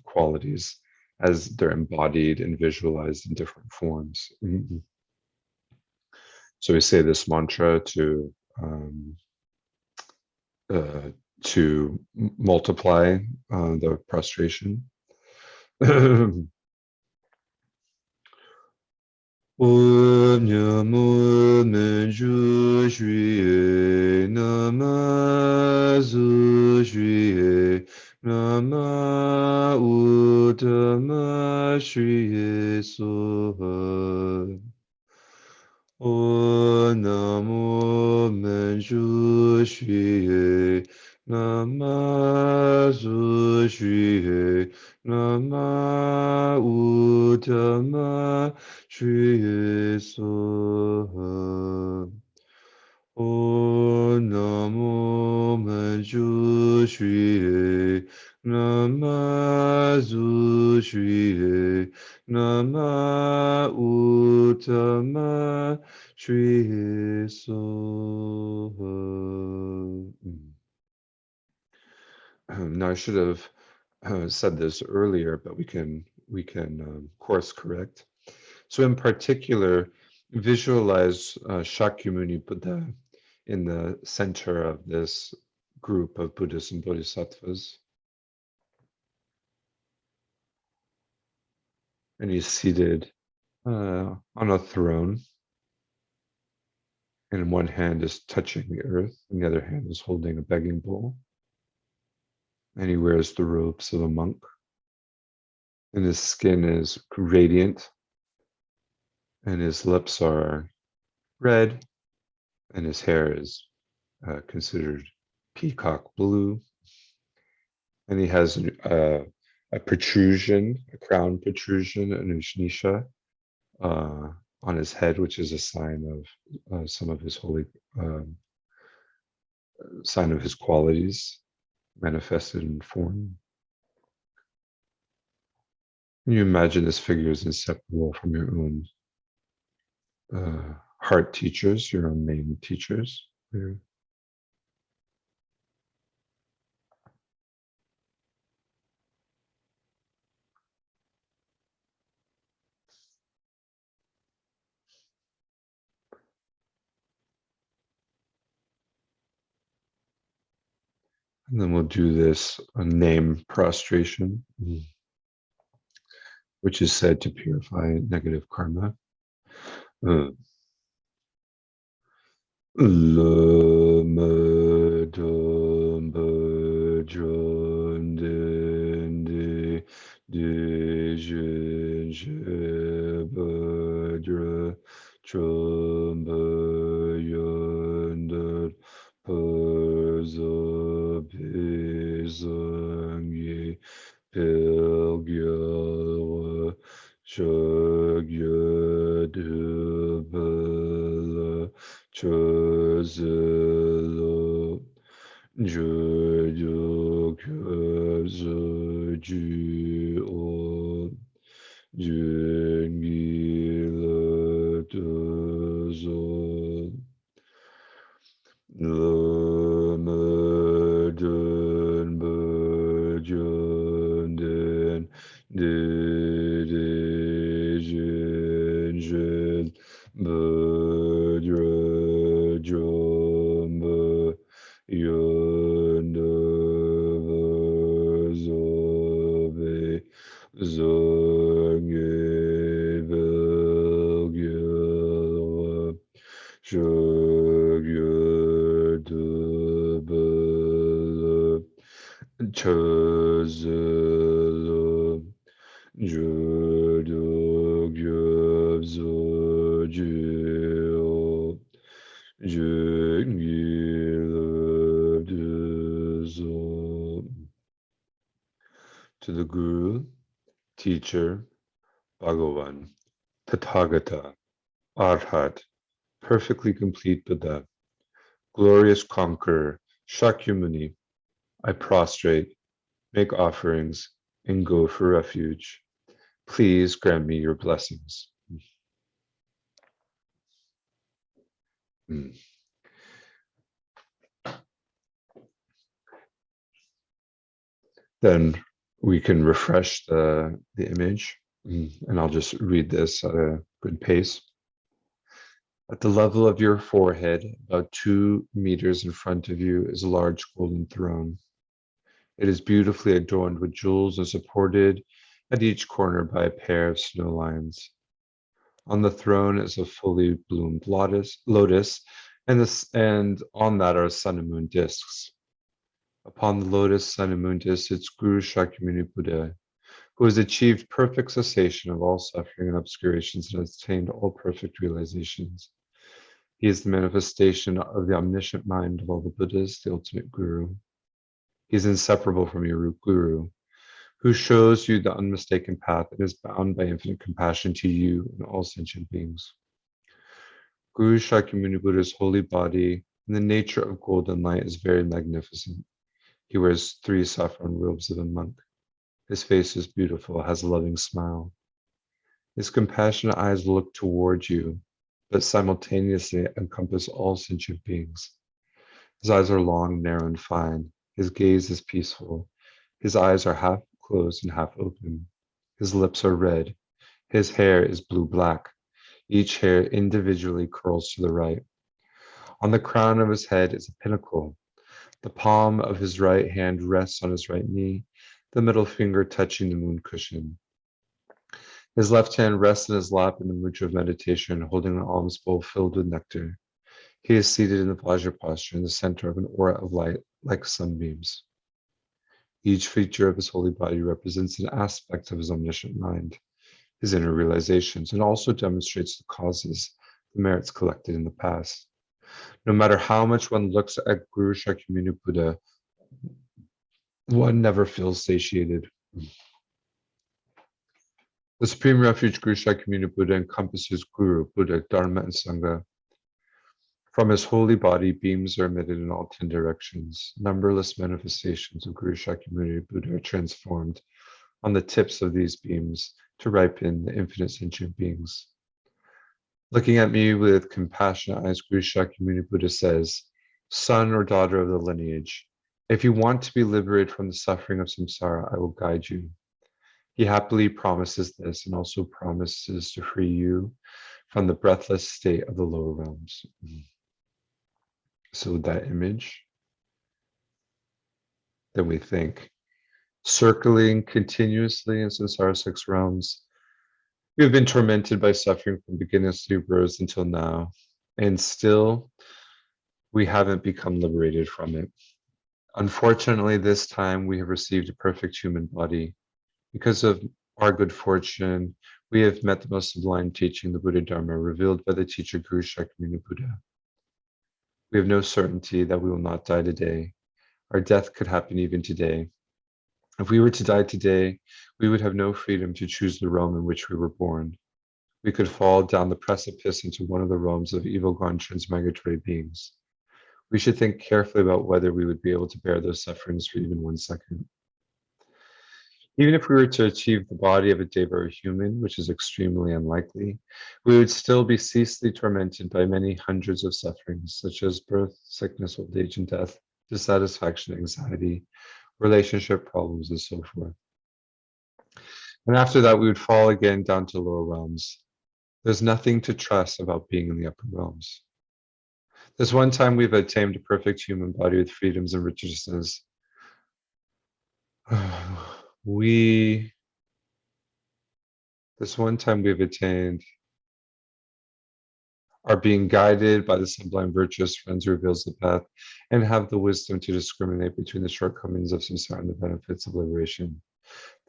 Speaker 1: qualities as they're embodied and visualized in different forms. Mhm. So we say this mantra um, uh, to multiply the prostration. Om Namo Manju Shriye Nama Zu Shriye Nama Uttama Shriye Soha. Om Namo Manju Shriye Nama Zu Shriye Nama Uttama Shriye Soha. Om Namo Manju Shriye Nama Zu Shriye Nama Uttama Shriye Soha. Now I should have said this earlier, but we can course correct. So in particular, visualize Shakyamuni Buddha in the center of this group of Buddhists and Bodhisattvas. And he's seated on a throne. And one hand is touching the earth, and the other hand is holding a begging bowl. And he wears the robes of a monk. And his skin is radiant, and his lips are red, and his hair is considered peacock blue. And he has a protrusion, a crown protrusion, an ushnisha on his head, which is a sign of some of his holy, sign of his qualities manifested in form. Can you imagine this figure is inseparable from your own heart teachers, your own main teachers? Yeah. And then we'll do this name prostration, which is said to purify negative karma. Lama Damba Jondende Dejin Jeba Je que je o je ni le de zo le me dun me jun den de jun jun me dre me yun zo be zo ge vel ge je de be che ze je de ge zo je je de zo. To the Guru, Teacher, Bhagavan, Tathagata, Arhat, perfectly complete Buddha, glorious conqueror, Shakyamuni, I prostrate, make offerings, and go for refuge. Please grant me your blessings. Mm. Then we can refresh the image, and I'll just read this at a good pace. At the level of your forehead, about 2 meters in front of you, is a large golden throne. It is beautifully adorned with jewels and supported at each corner by a pair of snow lions. On the throne is a fully bloomed lotus, and on that are sun and moon discs. Upon the lotus, sun and moon disc sits Guru Shakyamuni Buddha, who has achieved perfect cessation of all suffering and obscurations and has attained all perfect realizations. He is the manifestation of the omniscient mind of all the Buddhas, the ultimate Guru. He is inseparable from your Guru, who shows you the unmistaken path and is bound by infinite compassion to you and all sentient beings. Guru Shakyamuni Buddha's holy body and the nature of golden light is very magnificent. He wears 3 saffron robes of a monk. His face is beautiful, has a loving smile. His compassionate eyes look toward you, but simultaneously encompass all sentient beings. His eyes are long, narrow, and fine. His gaze is peaceful. His eyes are half closed and half open. His lips are red. His hair is blue-black. Each hair individually curls to the right. On the crown of his head is a pinnacle. The palm of his right hand rests on his right knee, the middle finger touching the moon cushion. His left hand rests in his lap in the mudra of meditation, holding an alms bowl filled with nectar. He is seated in the Vajra posture in the center of an aura of light like sunbeams. Each feature of his holy body represents an aspect of his omniscient mind, his inner realizations, and also demonstrates the causes, the merits collected in the past. No matter how much one looks at Guru Shakyamuni Buddha, one never feels satiated. The Supreme Refuge Guru Shakyamuni Buddha encompasses Guru, Buddha, Dharma, and Sangha. From his holy body, beams are emitted in all 10 directions. Numberless manifestations of Guru Shakyamuni Buddha are transformed on the tips of these beams to ripen the infinite sentient beings. Looking at me with compassionate eyes, Guru Shakyamuni Buddha says, son or daughter of the lineage, if you want to be liberated from the suffering of samsara, I will guide you. He happily promises this and also promises to free you from the breathless state of the lower realms. So with that image, then we think, circling continuously in samsara 6 realms, we have been tormented by suffering from beginners through birth until now, and still we haven't become liberated from it. Unfortunately, this time we have received a perfect human body. Because of our good fortune, we have met the most sublime teaching, the Buddha Dharma, revealed by the teacher Guru Shakyamuni Buddha. We have no certainty that we will not die today. Our death could happen even today. If we were to die today, we would have no freedom to choose the realm in which we were born. We could fall down the precipice into one of the realms of evil gone transmigratory beings. We should think carefully about whether we would be able to bear those sufferings for even 1 second. Even if we were to achieve the body of a deva or human, which is extremely unlikely, we would still be ceaselessly tormented by many hundreds of sufferings, such as birth, sickness, old age, and death, dissatisfaction, anxiety, relationship problems, and so forth. And after that, we would fall again down to lower realms. There's nothing to trust about being in the upper realms. This one time we've attained a perfect human body with freedoms and richnesses. This one time we've attained are being guided by the sublime virtuous friends who reveals the path and have the wisdom to discriminate between the shortcomings of samsara and the benefits of liberation.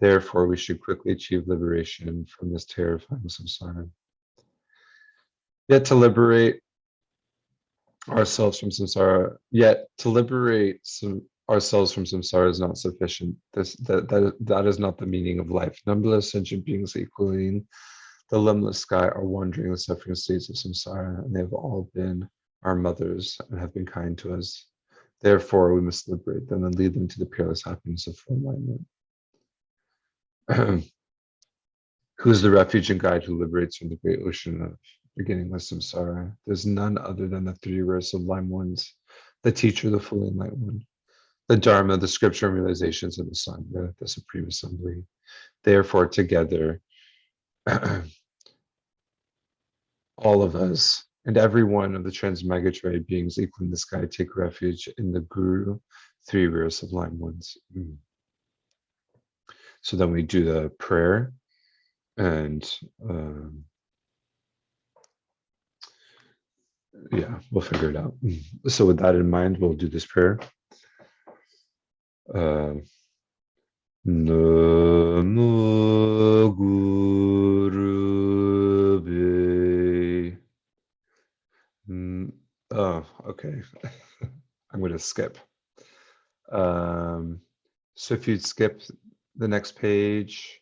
Speaker 1: Therefore, we should quickly achieve liberation from this terrifying samsara. Yet to liberate ourselves from samsara, ourselves from samsara is not sufficient. That is not the meaning of life. Numberless sentient beings equaling the limbless sky are wandering the suffering states of samsara, and they have all been our mothers and have been kind to us. Therefore, we must liberate them and lead them to the peerless happiness of full enlightenment. Who is the refuge and guide who liberates from the great ocean of beginningless samsara? There's none other than the 3 rare sublime ones, the teacher, the fully enlightened one, the Dharma, the scripture and realizations of the Sangha, the Supreme Assembly. Therefore, together, all of us and every one of the transmigratory beings equaling the sky take refuge in the Guru, 3 rare sublime ones. So then we do the prayer, and yeah, we'll figure it out. So with that in mind, we'll do this prayer. Namo Gurube. Oh, okay. I'm going to skip. So if you'd skip the next page,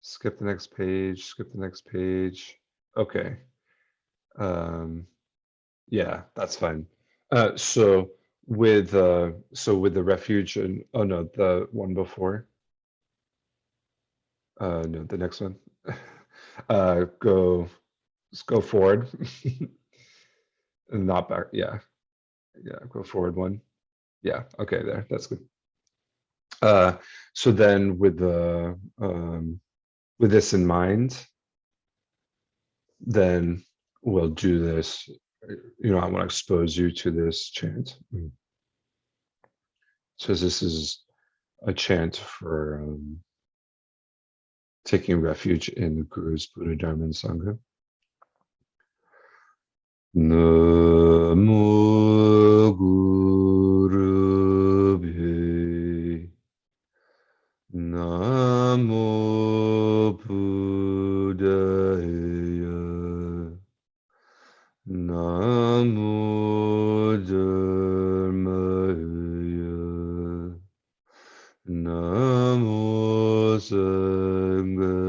Speaker 1: skip the next page, skip the next page. Okay. Yeah, that's fine. So with the refuge and no, the one before. No, the next one. Let's go forward. Not back. Yeah. Go forward one. Yeah. Okay, there. That's good. So then with this in mind, then we'll do this. I want to expose you to this chant. So this is a chant for taking refuge in the Guru's Buddha, Dharma, and Sangha. Namo Gurubhe Namo Buddhaya Namo Dharmaya Namo Sanghaya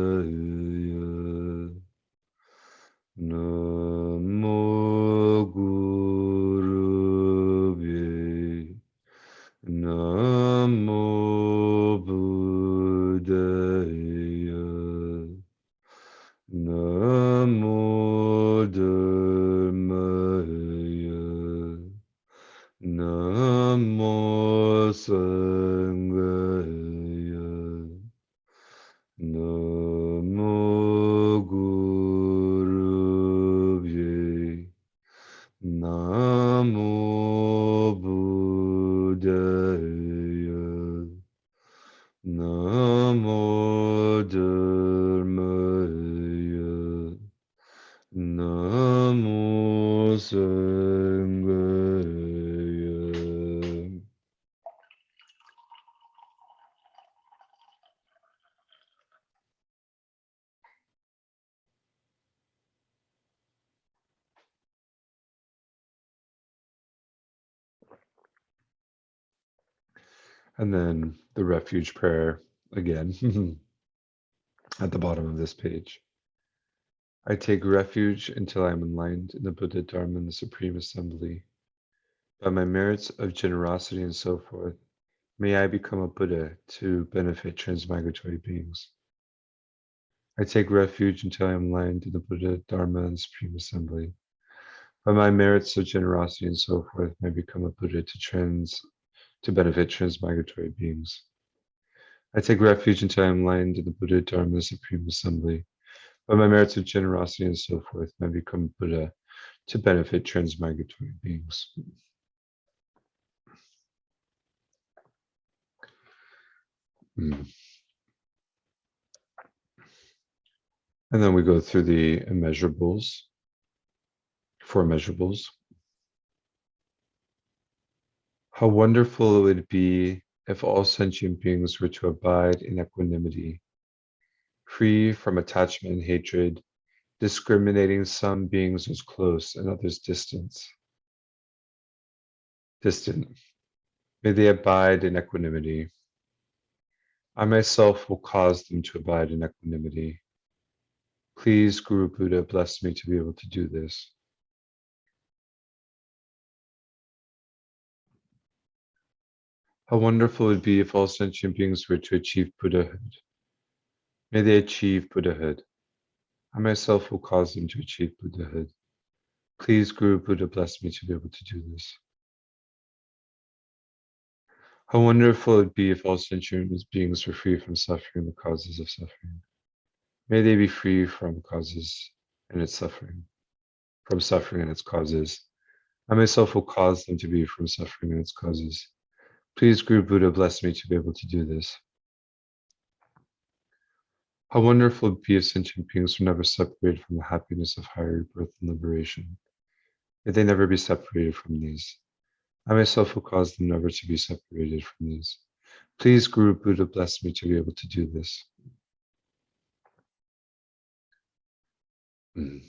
Speaker 1: Namo Gurubhe Namo Buddhaya Namo Dharmaya Namo Sanghaya Namo Gurubhe Namo Buddhaya Namo Dharmaya Namo Sanghaya. And then the refuge prayer again at the bottom of this page. I take refuge until I am enlightened in the Buddha, Dharma, and the Supreme Assembly. By my merits of generosity and so forth, may I become a Buddha to benefit transmigratory beings. I take refuge until I am aligned to the Buddha, Dharma, and Supreme Assembly. By my merits of generosity and so forth, may I become a Buddha to benefit transmigratory beings. I take refuge until I am aligned to the Buddha, Dharma, and Supreme Assembly. By my merits of generosity and so forth, may I become Buddha to benefit transmigratory beings. Mm. And then we go through the immeasurables, four measurables. How wonderful it would be if all sentient beings were to abide in equanimity, free from attachment and hatred, discriminating some beings as close and others distant. May they abide in equanimity. I myself will cause them to abide in equanimity. Please, Guru Buddha, bless me to be able to do this. How wonderful it would be if all sentient beings were to achieve Buddhahood. May they achieve Buddhahood. I myself will cause them to achieve Buddhahood. Please, Guru Buddha, bless me to be able to do this. How wonderful it would be if all sentient beings were free from suffering, the causes of suffering. May they be free from causes and its suffering, from suffering and its causes. I myself will cause them to be from suffering and its causes. Please, Guru Buddha, bless me to be able to do this. How wonderful it would be if sentient beings were never separated from the happiness of higher birth and liberation. May they never be separated from these. I myself will cause them never to be separated from these. Please, Guru Buddha, bless me to be able to do this. And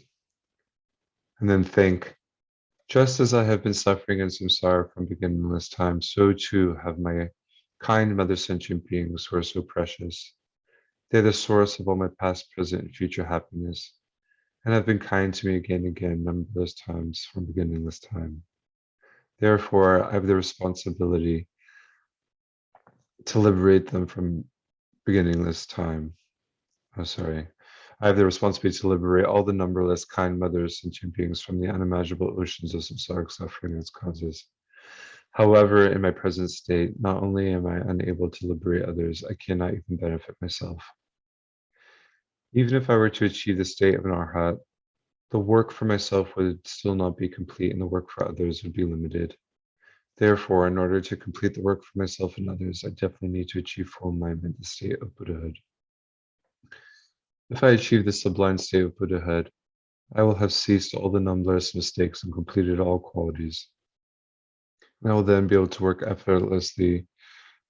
Speaker 1: then think, just as I have been suffering in samsara from beginningless time, so too have my kind mother sentient beings who are so precious. They are the source of all my past, present, and future happiness, and have been kind to me again and again, numberless times from beginningless time. Therefore, I have the responsibility to liberate them from beginningless time. I have the responsibility to liberate all the numberless kind mothers sentient beings from the unimaginable oceans of samsaric suffering and its causes. However, in my present state, not only am I unable to liberate others, I cannot even benefit myself. Even if I were to achieve the state of an arhat, the work for myself would still not be complete and the work for others would be limited. Therefore, in order to complete the work for myself and others, I definitely need to achieve full enlightenment, the state of Buddhahood. If I achieve the sublime state of Buddhahood, I will have ceased all the numberless mistakes and completed all qualities. And I will then be able to work effortlessly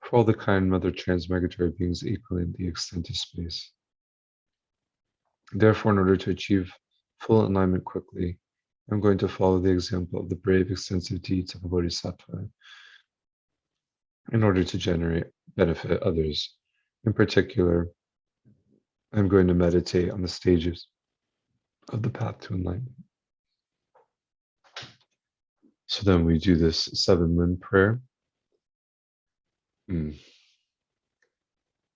Speaker 1: for all the kind mother transmigratory beings equally in the extent of space. Therefore, in order to achieve full enlightenment quickly, I'm going to follow the example of the brave, extensive deeds of a Bodhisattva in order to benefit others. In particular, I'm going to meditate on the stages of the path to enlightenment. So then we do this 7 limb prayer.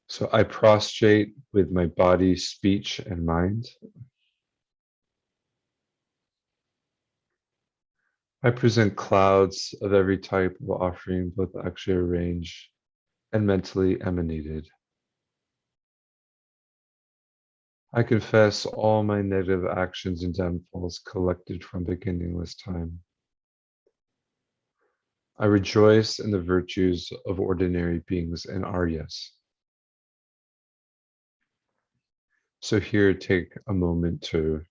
Speaker 1: So I prostrate with my body, speech, and mind. I present clouds of every type of offering, both actually arranged and mentally emanated. I confess all my negative actions and downfalls collected from beginningless time. I rejoice in the virtues of ordinary beings and Aryas. So here, take a moment to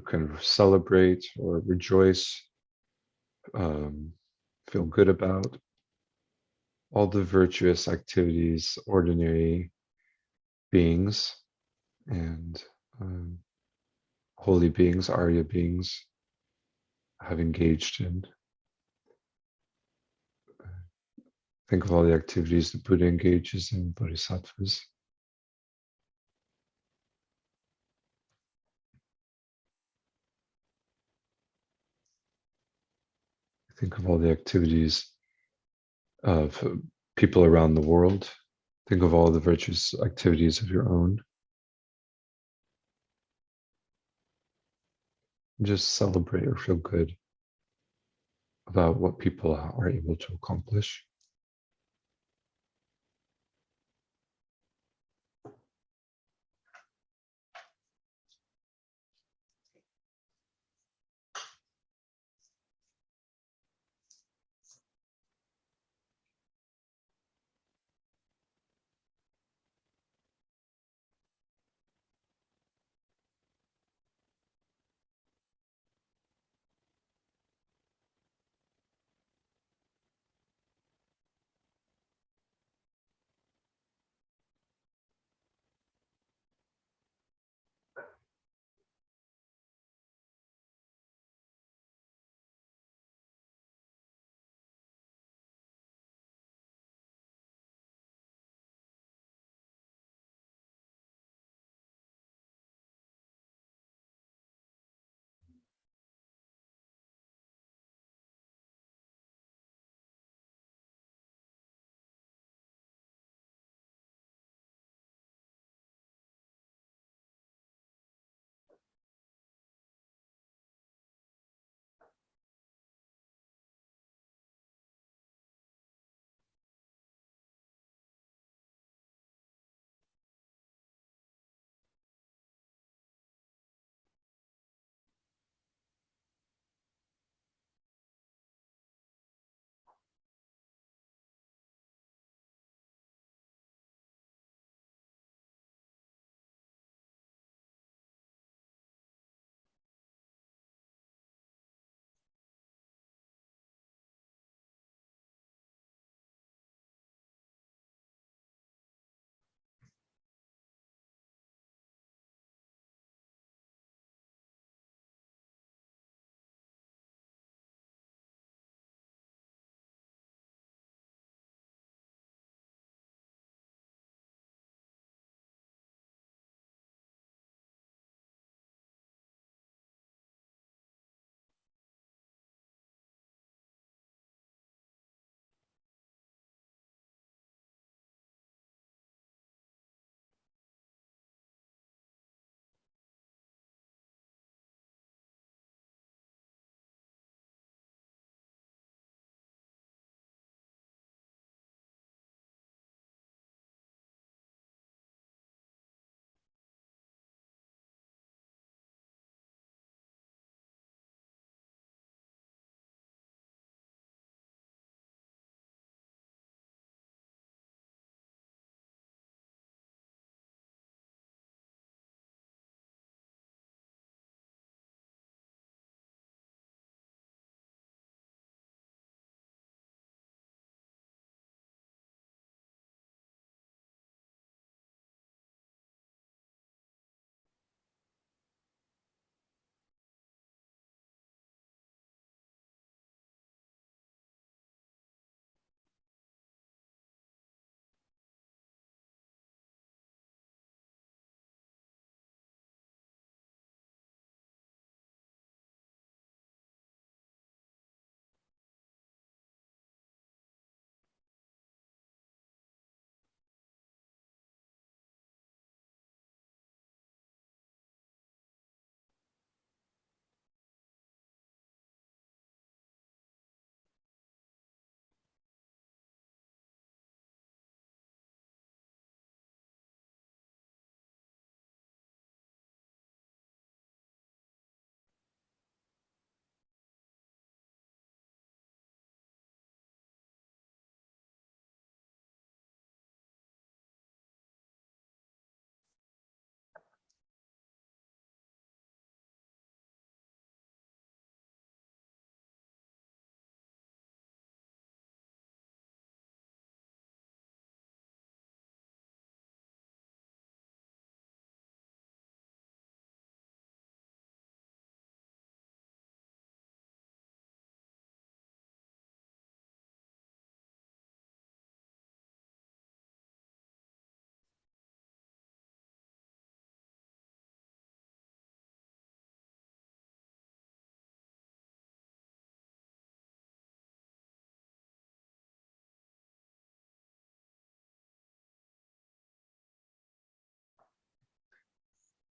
Speaker 1: kind of celebrate or rejoice, feel good about all the virtuous activities ordinary beings and holy beings, Arya beings, have engaged in. Think of all the activities the Buddha engages in, Bodhisattvas. Think of all the activities of people around the world. Think of all the virtuous activities of your own. Just celebrate or feel good about what people are able to accomplish.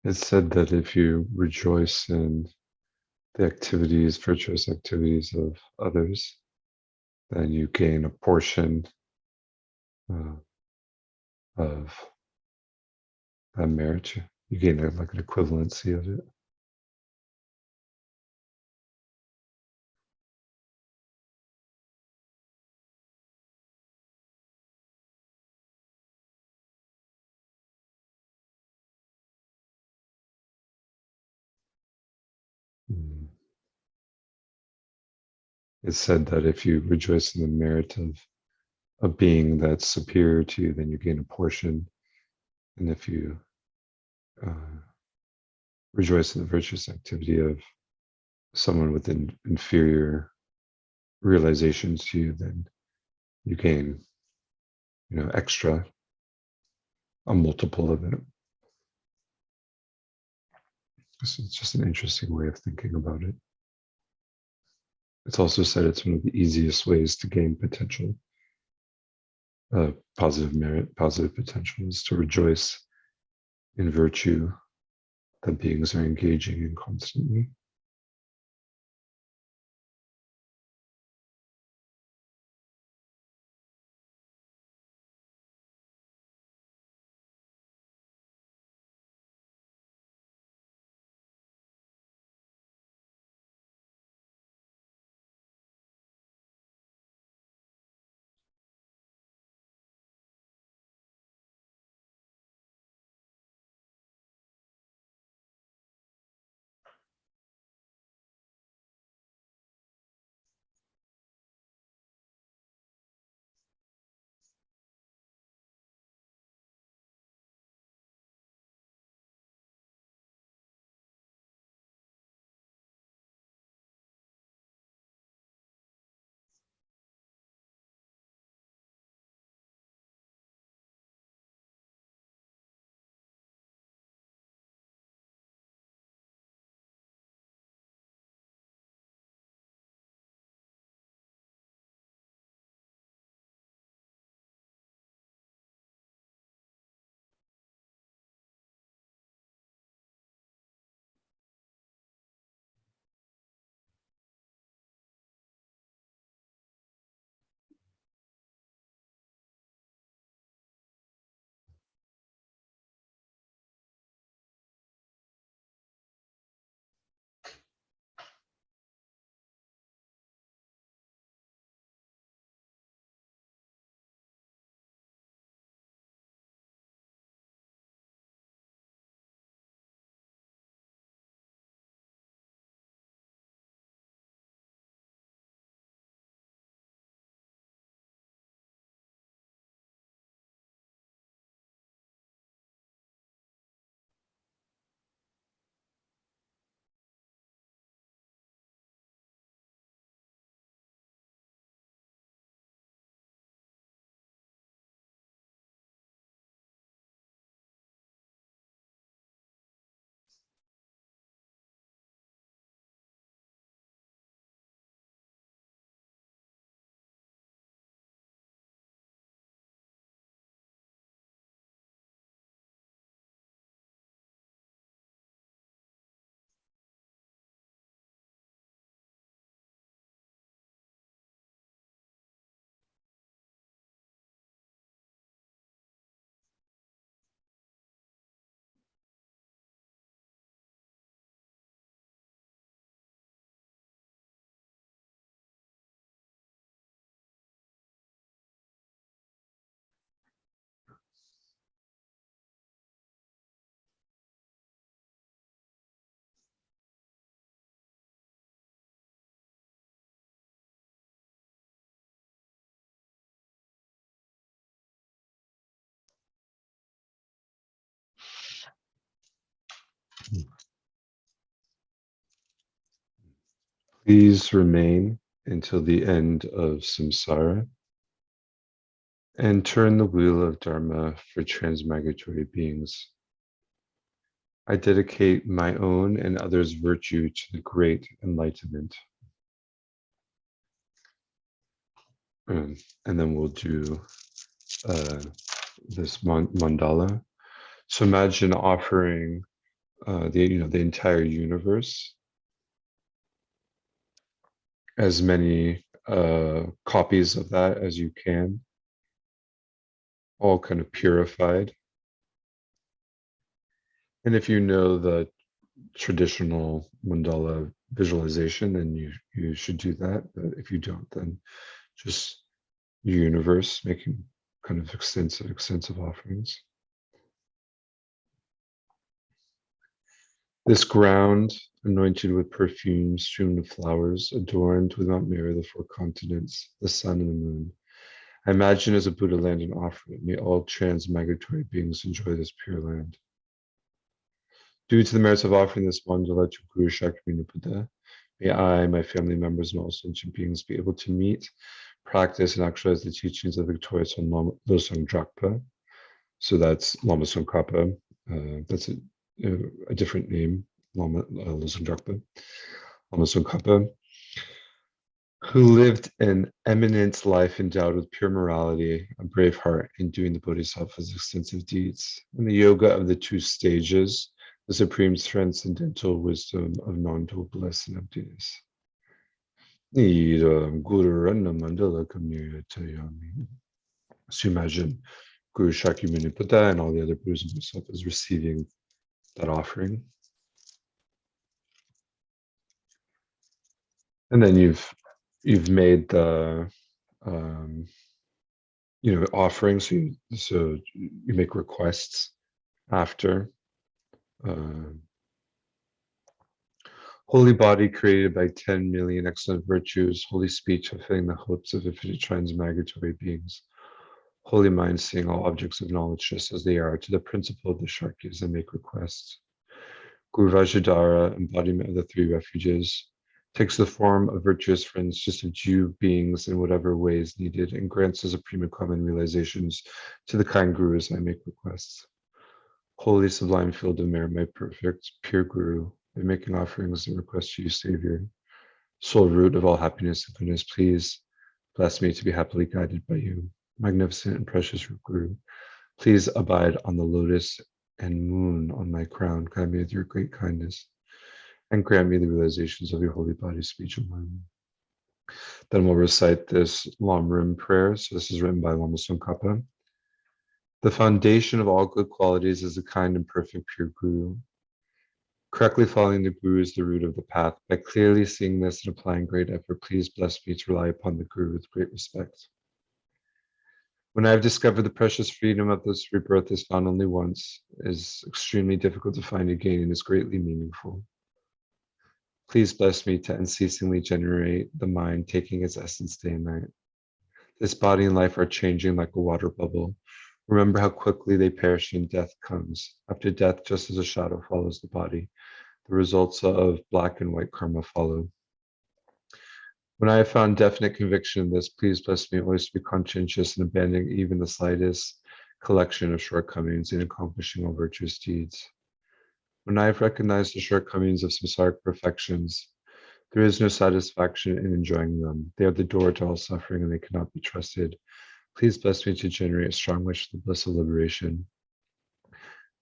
Speaker 1: It's said that if you rejoice in the activities, virtuous activities of others, then you gain a portion uh, of that merit. You gain like an equivalency of it. Mm. It's said that if you rejoice in the merit of a being that's superior to you, then you gain a portion. And if you uh, rejoice in the virtuous activity of someone with an inferior realizations to you, then you gain, extra, a multiple of it. So it's just an interesting way of thinking about it. It's also said it's one of the easiest ways to gain potential, positive merit, positive potential is to rejoice in virtue that beings are engaging in constantly. Please remain until the end of samsara and turn the wheel of Dharma for transmigratory beings. I dedicate my own and others' virtue to the great enlightenment. And then we'll do this mandala. So imagine offering the entire universe, as many copies of that as you can, all kind of purified. And if you know the traditional mandala visualization, then you should do that. But if you don't, then just universe making kind of extensive offerings. This ground, anointed with perfumes, strewn with flowers, adorned with Mount Mira, the four continents, the sun and the moon. I imagine as a Buddha land and offer it. May all transmigratory beings enjoy this pure land. Due to the merits of offering this mandala to Guru Shakyamuni Buddha, may I, my family members, and all sentient beings be able to meet, practice, and actualize the teachings of the victorious Losang Drakpa. So that's Lama Tsongkhapa. That's a different name, Lama Losang Drakpa. Lama Tsongkhapa, who lived an eminent life endowed with pure morality, a brave heart, and doing the Bodhisattva's extensive deeds. In the yoga of the two stages, the supreme transcendental wisdom of non-dual bliss and emptiness. So imagine Guru Shakyamuni Buddha and all the other Buddhas and Bodhisattvas receiving that offering. And then you've made the offering, so you make requests after. Holy body created by 10 million excellent virtues, holy speech fulfilling the hopes of infinite transmigratory beings, holy mind seeing all objects of knowledge just as they are, to the principle of the Shakyas and make requests. Guru Vajrayana, embodiment of the three refuges, takes the form of virtuous friends, just as due beings in whatever way is needed, and grants the supreme and common realizations to the kind gurus I make requests. Holy sublime field of merit, my perfect, pure Guru, by making offerings and requests to you, Savior, sole root of all happiness and goodness, please bless me to be happily guided by you. Magnificent and precious Guru, please abide on the lotus and moon on my crown, guide me with your great kindness, and grant me the realizations of your holy body, speech, and mind. Then we'll recite this lamrim prayer. So this is written by Lama Tsongkhapa. The foundation of all good qualities is a kind and perfect pure Guru. Correctly following the Guru is the root of the path. By clearly seeing this and applying great effort, please bless me to rely upon the Guru with great respect. When I have discovered the precious freedom of this rebirth is found only once, is extremely difficult to find again and is greatly meaningful. Please bless me to unceasingly generate the mind, taking its essence day and night. This body and life are changing like a water bubble. Remember how quickly they perish and death comes. After death, just as a shadow follows the body, the results of black and white karma follow. When I have found definite conviction in this, please bless me always to be conscientious and abandoning even the slightest collection of shortcomings in accomplishing all virtuous deeds. When I have recognized the shortcomings of samsaric perfections, there is no satisfaction in enjoying them. They are the door to all suffering and they cannot be trusted. Please bless me to generate a strong wish for the bliss of liberation.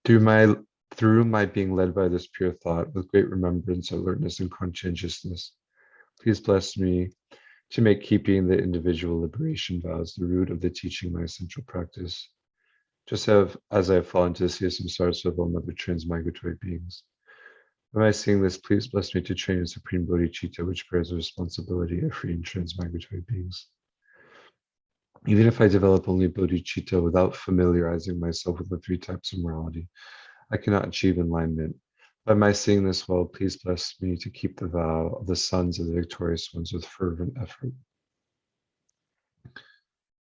Speaker 1: Through my being led by this pure thought, with great remembrance, alertness, and conscientiousness, please bless me to make keeping the individual liberation vows the root of the teaching my essential practice. Just as I have fallen to the sea of samsara, so have all other transmigratory beings. When I sing this, please bless me to train in supreme Bodhichitta, which bears the responsibility of freeing transmigratory beings. Even if I develop only Bodhichitta without familiarizing myself with the three types of morality, I cannot achieve enlightenment. By my saying this well, please bless me to keep the vow of the sons of the victorious ones with fervent effort.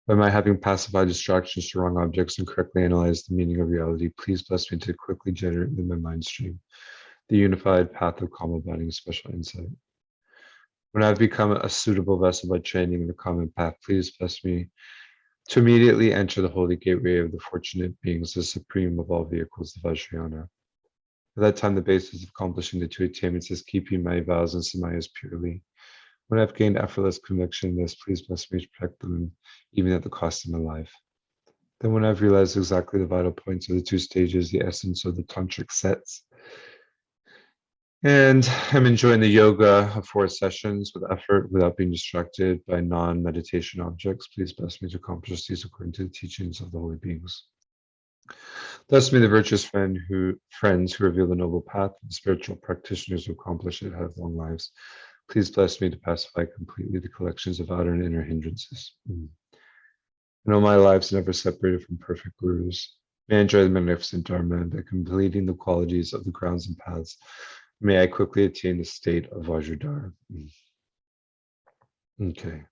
Speaker 1: By my having pacified distractions to wrong objects and correctly analyzed the meaning of reality, please bless me to quickly generate within my mind stream the unified path of calm abiding special insight. When I have become a suitable vessel by training in the common path, please bless me to immediately enter the holy gateway of the fortunate beings, the supreme of all vehicles, the Vajrayana. At that time, the basis of accomplishing the two attainments is keeping my vows and samayas purely. When I've gained effortless conviction in this, please bless me to protect them, even at the cost of my life. Then when I've realized exactly the vital points of the two stages, the essence of the tantric sets, And I'm enjoying the yoga of 4 sessions with effort without being distracted by non-meditation objects. Please bless me to accomplish these according to the teachings of the holy beings. Bless me, the virtuous friends who reveal the noble path, and spiritual practitioners who accomplish it have long lives. Please bless me to pacify completely the collections of outer and inner hindrances. In all my lives, never separated from perfect gurus. May I enjoy the magnificent Dharma by completing the qualities of the grounds and paths. May I quickly attain the state of Vajradhara. Okay.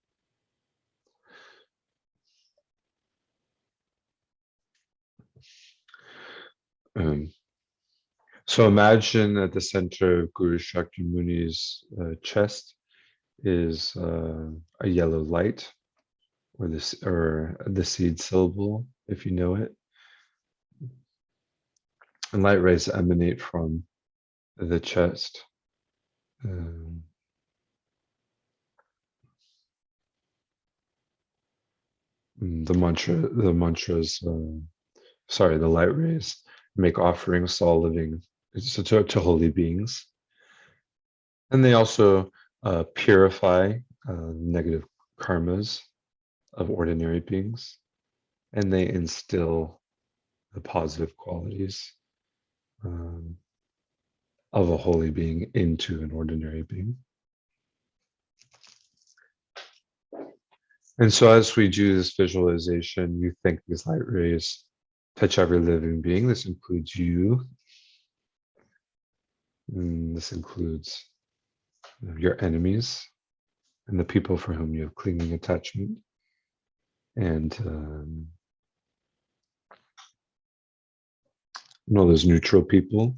Speaker 1: Um, so imagine at the center of Guru Shakyamuni's chest is a yellow light, or the seed syllable, if you know it. And light rays emanate from the chest. Um, the mantras, the light rays make offerings to all living, so to holy beings. And they also purify negative karmas of ordinary beings, and they instill the positive qualities um, of a holy being into an ordinary being. And so as we do this visualization, you think these light rays touch every living being. This includes you. And this includes your enemies and the people for whom you have clinging attachment. And all those neutral people.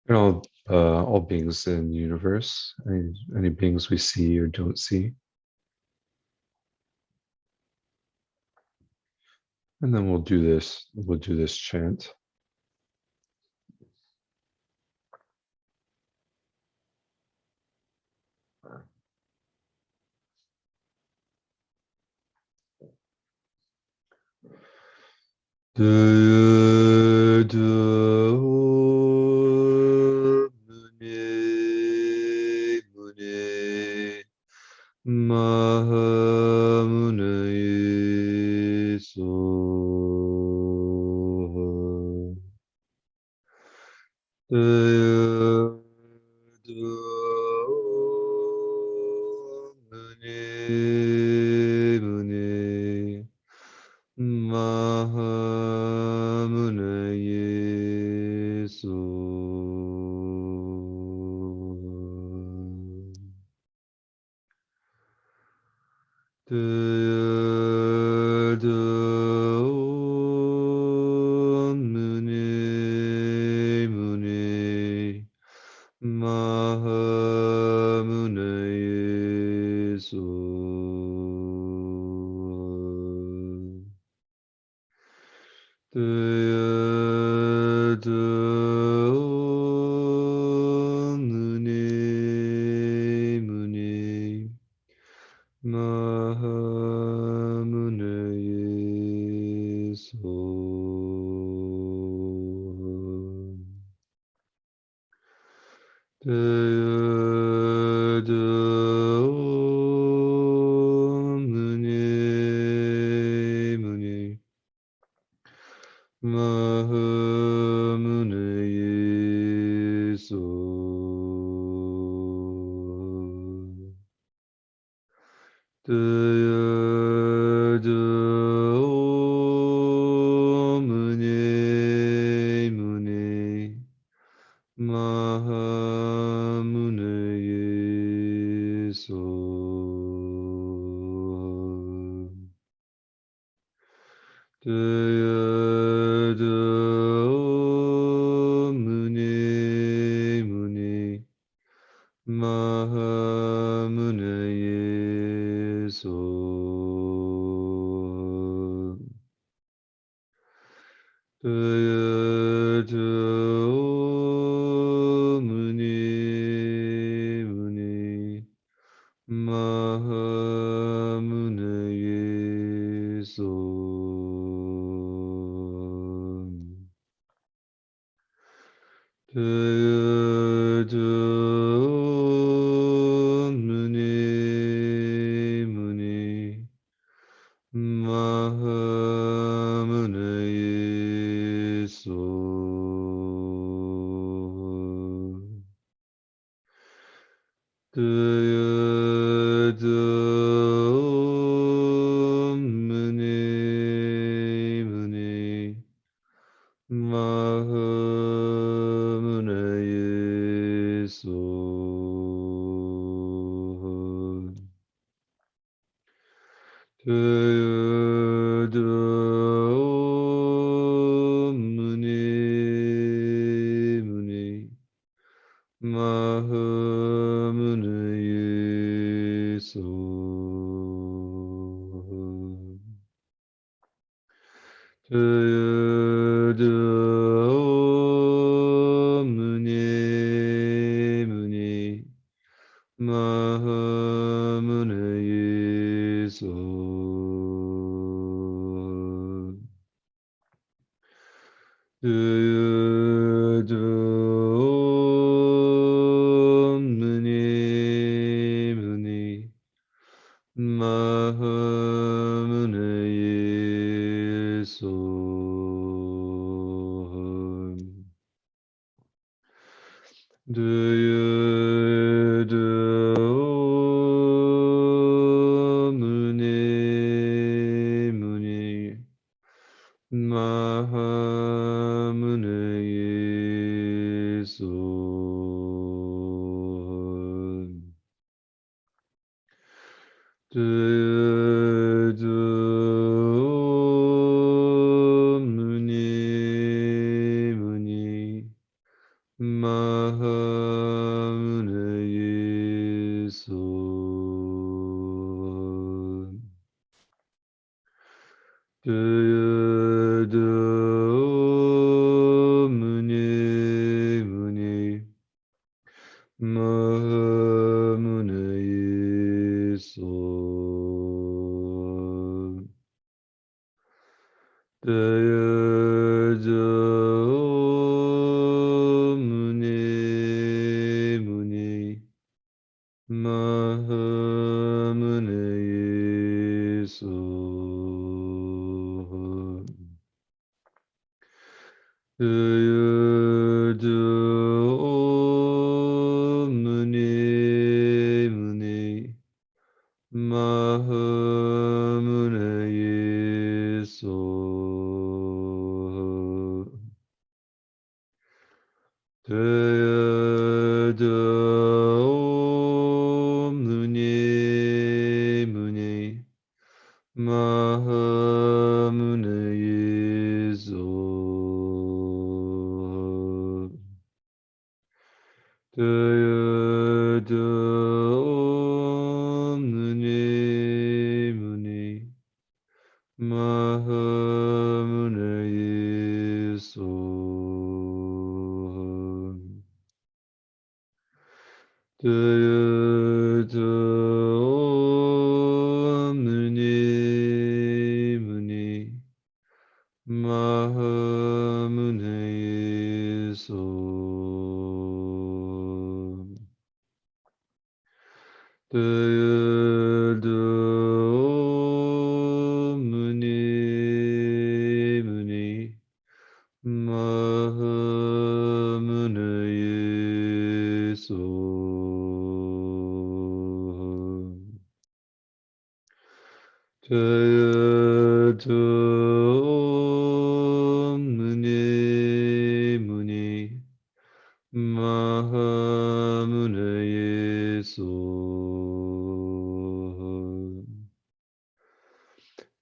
Speaker 1: And all beings in the universe, any beings we see or don't see. And then we'll do this chant. Mahamunaye Soha. Mune Mahamunaye Soha. Mune Mahamunaye Soha. Mune Mahamunaye Soha. Mune Mahamunaye Soha. Mune Mahamunaye Soha. Mune Mahamunaye. 無 ne 無 ne マハムネ ye ソ Daya Muni Muni Mahamunaye Son. Daya Muni Muni Mahamunaye Son. Daya Muni Muni Mahamunaye Son. Daya Muni Muni Mahamunaye Son. Daya Muni Muni Mahamunaye Son. Daya Muni Muni Mahamunaye Son. Daya Muni Muni Mahamunaye Son. Daya Muni Muni Mahamunaye Son. Daya Muni Muni Mahamunaye Son. Daya Muni Muni Mahamunaye Son. Daya Muni Muni Mahamunaye Son. Daya Muni Muni Mahamunaye Son. Daya Muni Muni Mahamunaye Son. Daya Muni Muni Mahamunaye Son. Daya Muni Muni Mahamunaye Son. Daya Muni Muni Mahamunaye Son.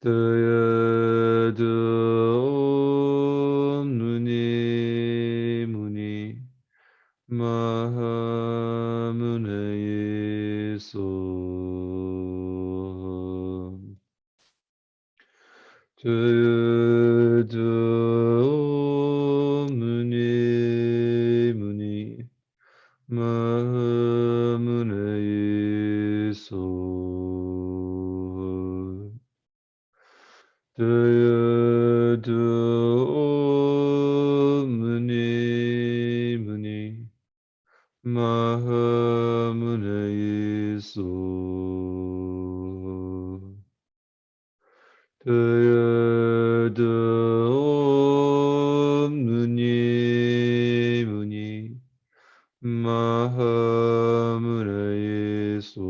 Speaker 1: Daya Muni Muni Mahamunaye Son. Daya Mahamune so Daya do muni muni Mahamune so Daya do muni muni Mahamune so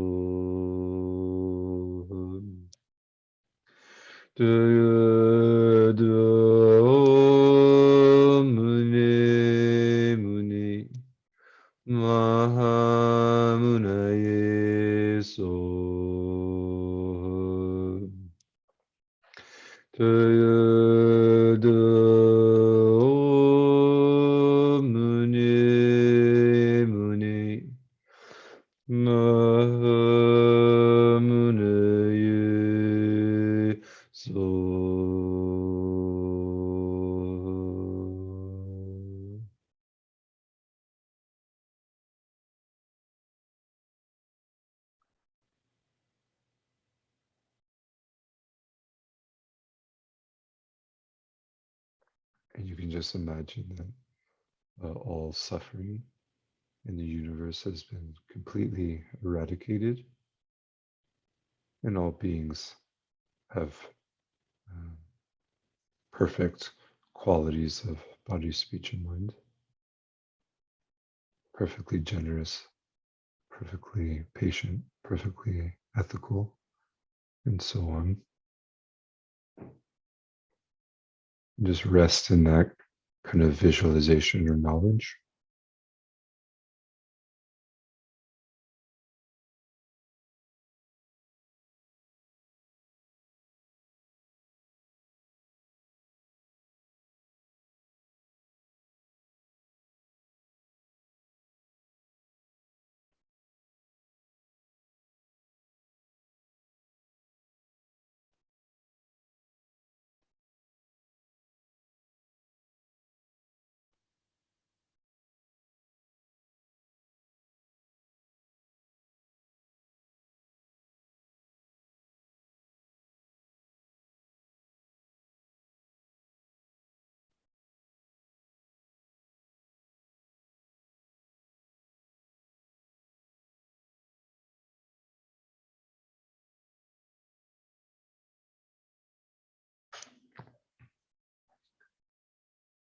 Speaker 1: Daya do muni muni Mahamune so Daya do muni muni Mahamune so. And you can just imagine that all suffering in the universe has been completely eradicated, and all beings have perfect qualities of body, speech, and mind, perfectly generous, perfectly patient, perfectly ethical, and so on. Just rest in that kind of visualization or knowledge.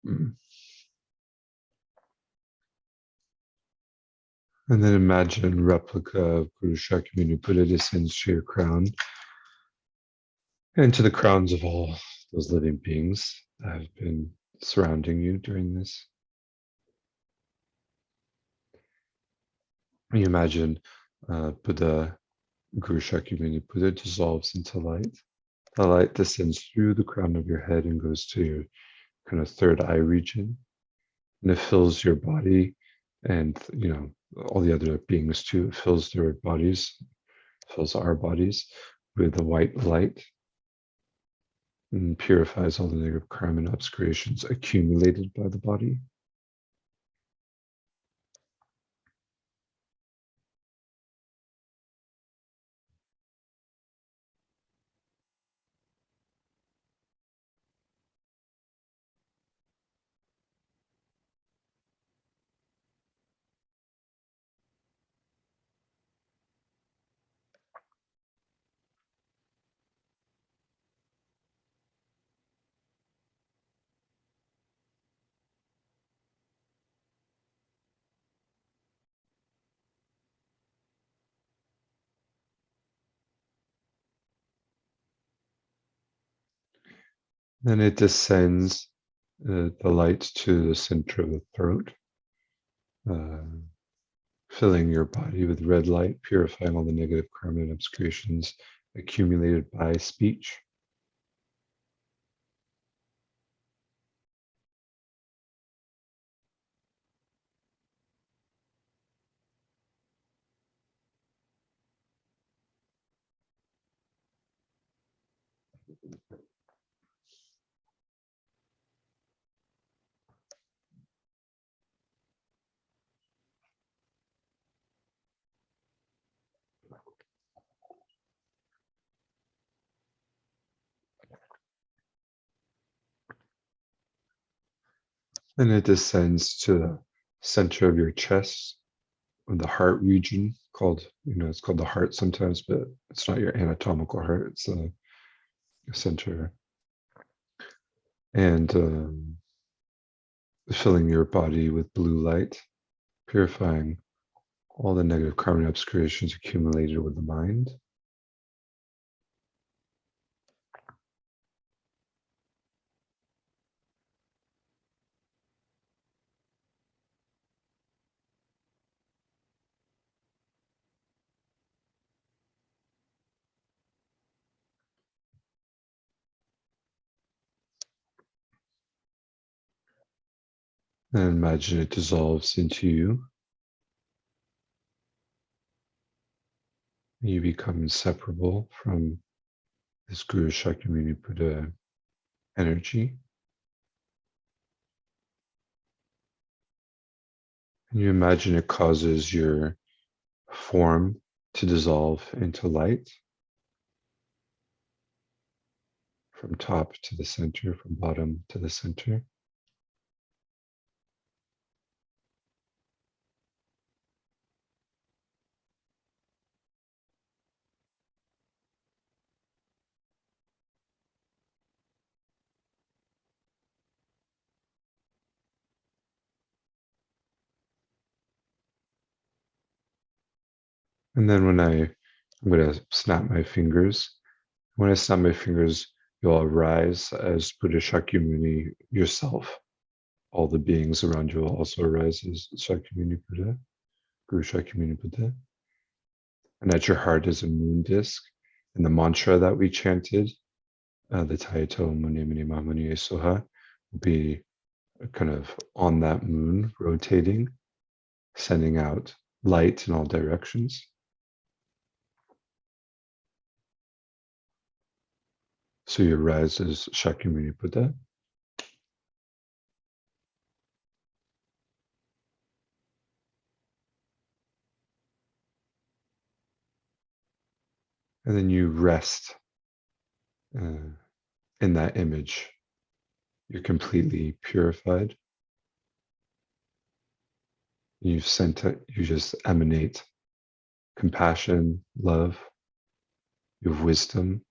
Speaker 1: Mm. And then imagine a replica of Guru Shakyamuni Buddha descends to your crown and to the crowns of all those living beings that have been surrounding you during this. You imagine Buddha, Guru Shakyamuni Buddha dissolves into light. The light descends through the crown of your head and goes to your kind of third eye region, and it fills your body and all the other beings too. It fills their bodies, fills our bodies with the white light and purifies all the negative karma and obscurations accumulated by the body. Then it descends the light to the center of the throat, uh, filling your body with red light, purifying all the negative karma and obscurations accumulated by speech. And it descends to the center of your chest, or the heart region, called, it's called the heart sometimes, but it's not your anatomical heart, it's the center. And filling your body with blue light, purifying all the negative karma and obscurations accumulated with the mind. And imagine it dissolves into you. You become inseparable from this Guru Shakyamuni Buddha energy. And you imagine it causes your form to dissolve into light from top to the center, from bottom to the center. And then I'm going to snap my fingers. When I snap my fingers, you'll arise as Buddha Shakyamuni yourself. All the beings around you will also arise as Shakyamuni Buddha, Guru Shakyamuni Buddha. And at your heart is a moon disk. And the mantra that we chanted, the Taito Muni Muni Mamuni Soha, will be kind of on that moon, rotating, sending out light in all directions. So you rise as Shakyamuni Buddha. And then you rest in that image. You're completely purified. You just emanate compassion, love, you have wisdom.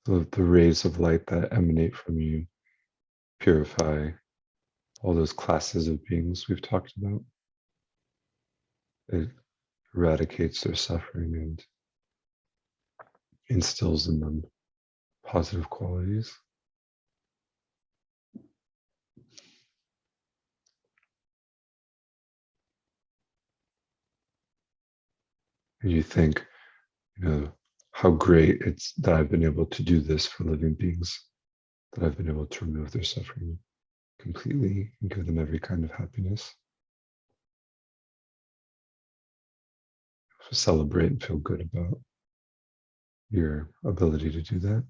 Speaker 1: The rays of light that emanate from you purify all those classes of beings we've talked about. It eradicates their suffering and instills in them positive qualities. And you think, how great it's that I've been able to do this for living beings, that I've been able to remove their suffering completely and give them every kind of happiness. So celebrate and feel good about your ability to do that.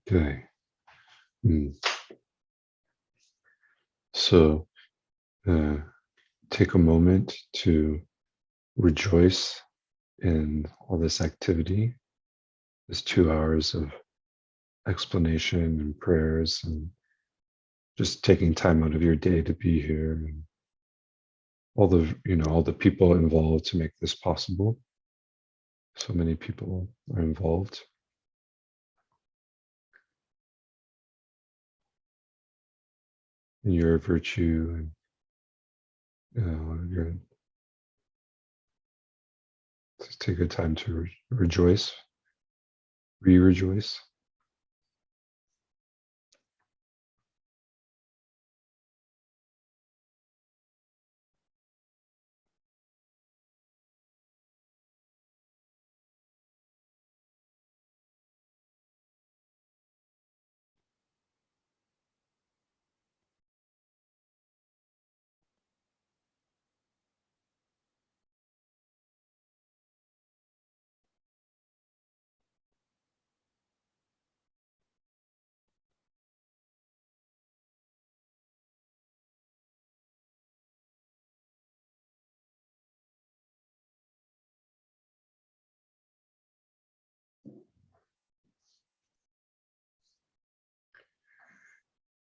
Speaker 1: Okay. So take a moment to rejoice in all this activity, this 2 hours of explanation and prayers, and just taking time out of your day to be here, and all the people involved to make this possible. So many people are involved. In your virtue, and your just take a time to rejoice, rejoice.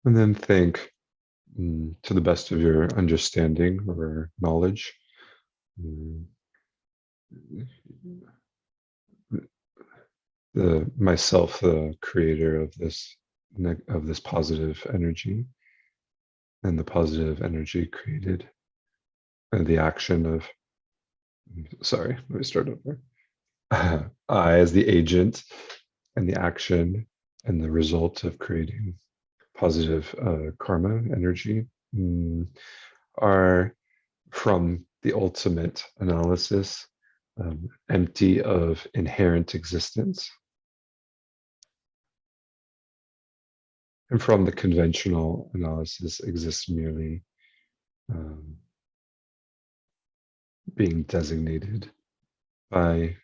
Speaker 1: And then think, to the best of your understanding or knowledge, mm, the myself, the creator of this positive energy, and the positive energy created the action of. Sorry, let me start over. I, as the agent, and the action and the result of creating positive karma energy, are from the ultimate analysis, empty of inherent existence, and from the conventional analysis exists merely being designated by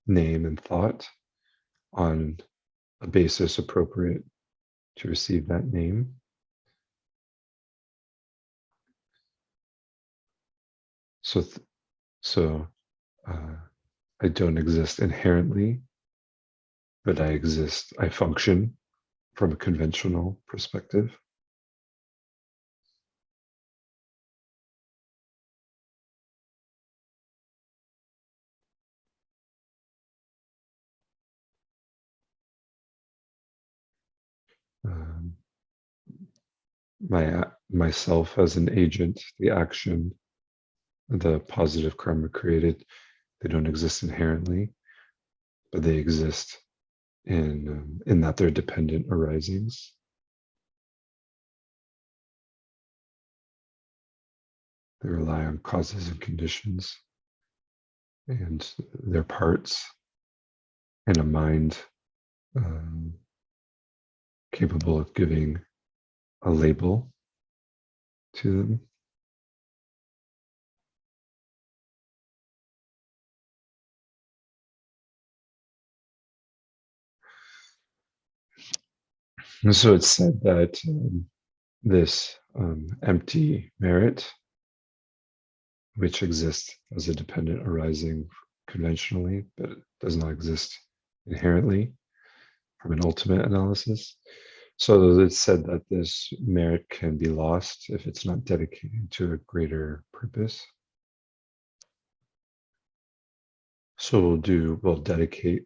Speaker 1: name and thought on a basis appropriate to receive that name. So I don't exist inherently, but I function from a conventional perspective. Um, myself as an agent, the action, the positive karma created, they don't exist inherently, but they exist in that they're dependent arisings. They rely on causes and conditions and their parts, and a mind capable of giving a label to them. And so it's said that this empty merit, which exists as a dependent arising conventionally, but it does not exist inherently from an ultimate analysis. So it's said that this merit can be lost if it's not dedicated to a greater purpose. So we'll dedicate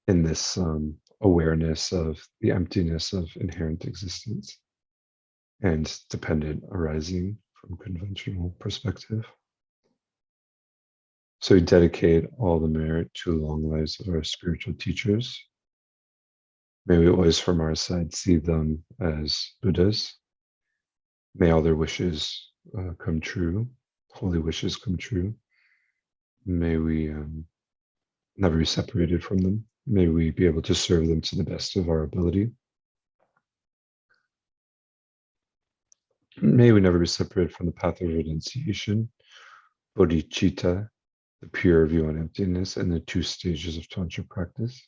Speaker 1: in this awareness of the emptiness of inherent existence and dependent arising from conventional perspective. So we dedicate all the merit to long lives of our spiritual teachers. May we always from our side see them as Buddhas. May all their wishes come true, holy wishes come true. May we never be separated from them. May we be able to serve them to the best of our ability. May we never be separated from the path of renunciation, Bodhichitta, the pure view on emptiness, and the 2 stages of Tantra practice.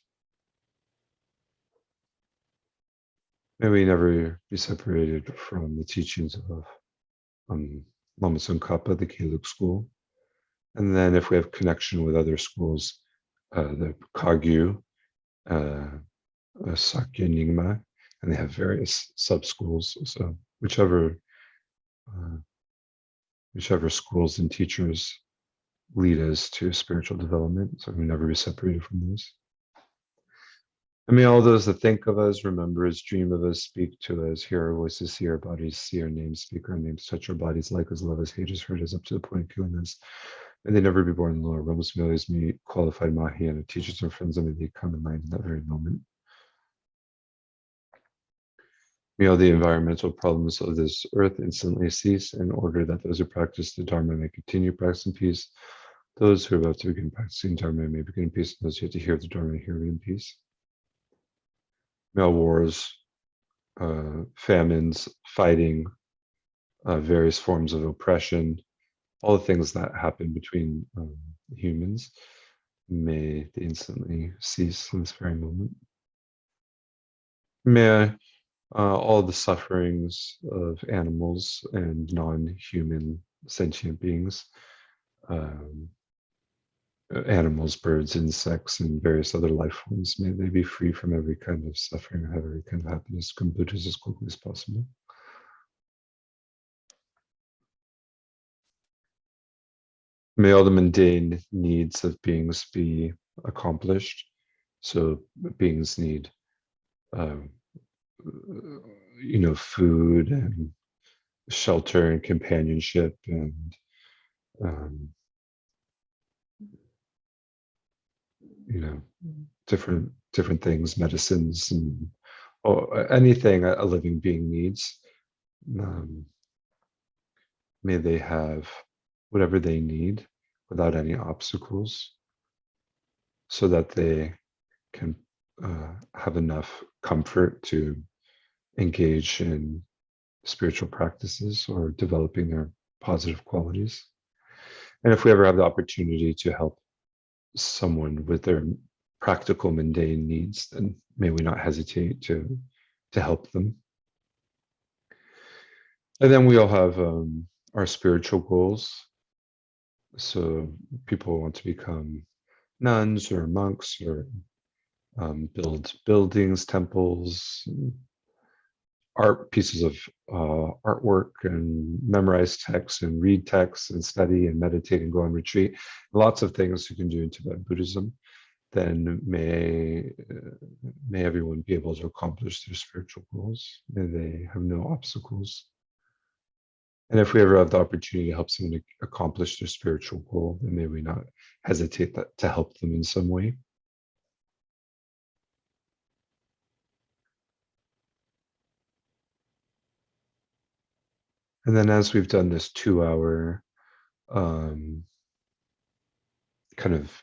Speaker 1: May we never be separated from the teachings of um, Lama Tsongkhapa, the Gelug school. And then if we have connection with other schools, the Kagyu, Sakya Nyingma, and they have various sub schools. So uh, whichever schools and teachers lead us to spiritual development, so we never be separated from those. And may all those that think of us, remember us, dream of us, speak to us, hear our voices, see our bodies, see our names, speak our names, touch our bodies, like us, love us, hate us, hurt us, up to the point of killing us. May they never be born in the lower realms. May always meet qualified Mahayana teachers and friends, and may they come in line in that very moment. May all the environmental problems of this earth instantly cease, in order that those who practice the Dharma may continue practicing peace. Those who are about to begin practicing Dharma may begin in peace, and those yet to hear the Dharma may hear it in peace. May all wars, famines, fighting, various forms of oppression, all the things that happen between humans, may they instantly cease in this very moment. May all the sufferings of animals and non-human sentient beings, um, animals, birds, insects, and various other life forms, may they be free from every kind of suffering and have every kind of happiness come Buddhas as quickly as possible. May all the mundane needs of beings be accomplished. So beings need, um, food and shelter and companionship and um, you know different things, medicines and or anything a living being needs. Um, may they have whatever they need without any obstacles, so that they can have enough comfort to engage in spiritual practices or developing their positive qualities. And if we ever have the opportunity to help someone with their practical mundane needs, then may we not hesitate to help them. And then we all have our spiritual goals. So people want to become nuns or monks or build buildings, temples, art pieces of artwork, and memorize texts and read texts and study and meditate and go on retreat. Lots of things you can do in Tibetan Buddhism. Then may everyone be able to accomplish their spiritual goals. May they have no obstacles. And if we ever have the opportunity to help someone to accomplish their spiritual goal, then may we not hesitate to help them in some way. And then as we've done this 2-hour kind of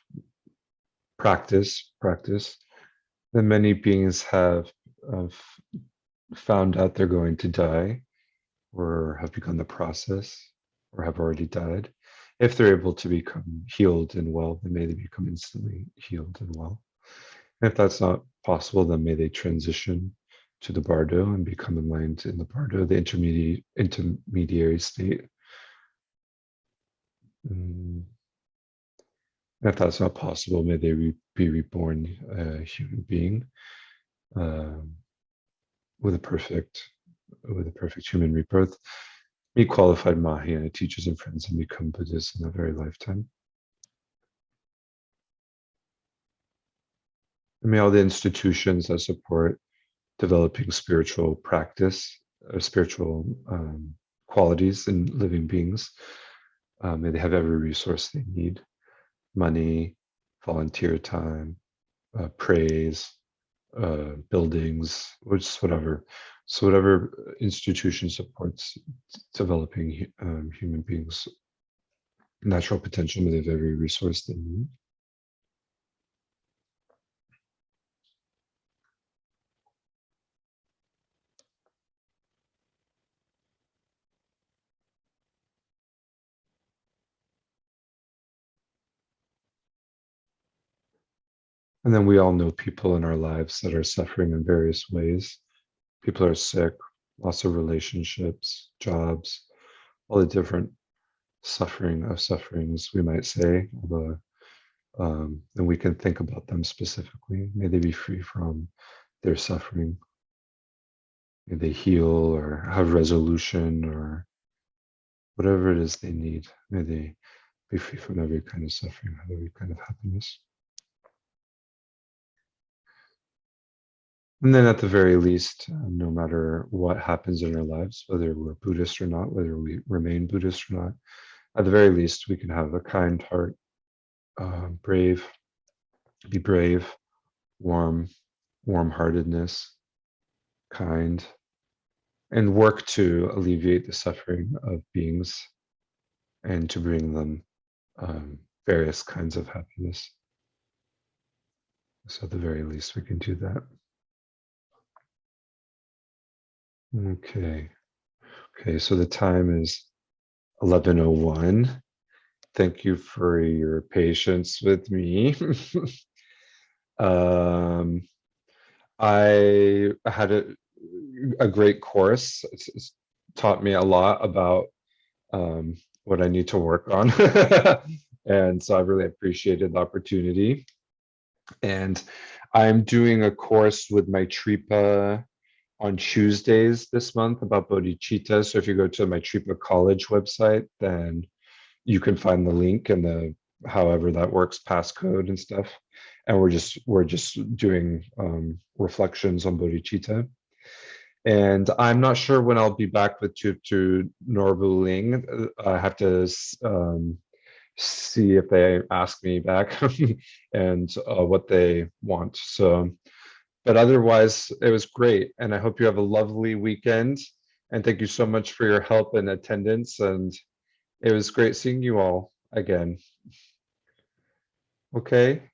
Speaker 1: practice, then many beings have found out they're going to die, or have begun the process, or have already died. If they're able to become healed and well, then may they become instantly healed and well. And if that's not possible, then may they transition to the bardo and become enlightened in the bardo, the intermediary state. And if that's not possible, may they be reborn a human being um, with a perfect human rebirth, meet qualified Mahayana teachers and friends, and become Buddhists in a very lifetime. And may all the institutions that support developing spiritual practice, spiritual qualities in living beings, may they have every resource they need: money, volunteer time, praise, buildings, which whatever. So whatever institution supports developing human beings' natural potential, may they have every resource they need. And then we all know people in our lives that are suffering in various ways, People are sick, lots of relationships, jobs, all the different sufferings, we might say, although, and we can think about them specifically. May they be free from their suffering. May they heal or have resolution or whatever it is they need. May they be free from every kind of suffering, every kind of happiness. And then at the very least, no matter what happens in our lives, whether we're Buddhist or not, whether we remain Buddhist or not, at the very least, we can have a kind heart, be brave, warm-heartedness, kind, and work to alleviate the suffering of beings and to bring them various kinds of happiness. So at the very least, we can do that. Okay, so the time is 11:01. Thank you for your patience with me. I had a great course. It's taught me a lot about what I need to work on. And so I really appreciated the opportunity. And I'm doing a course with my Tripa on Tuesdays this month about Bodhichitta. So if you go to my Tripa College website, then you can find the link and the however that works, passcode and stuff. And we're just doing reflections on Bodhichitta. And I'm not sure when I'll be back with to Norbuling. I have to see if they ask me back and what they want. So, but otherwise, it was great. And I hope you have a lovely weekend. And thank you so much for your help and attendance. And it was great seeing you all again. Okay.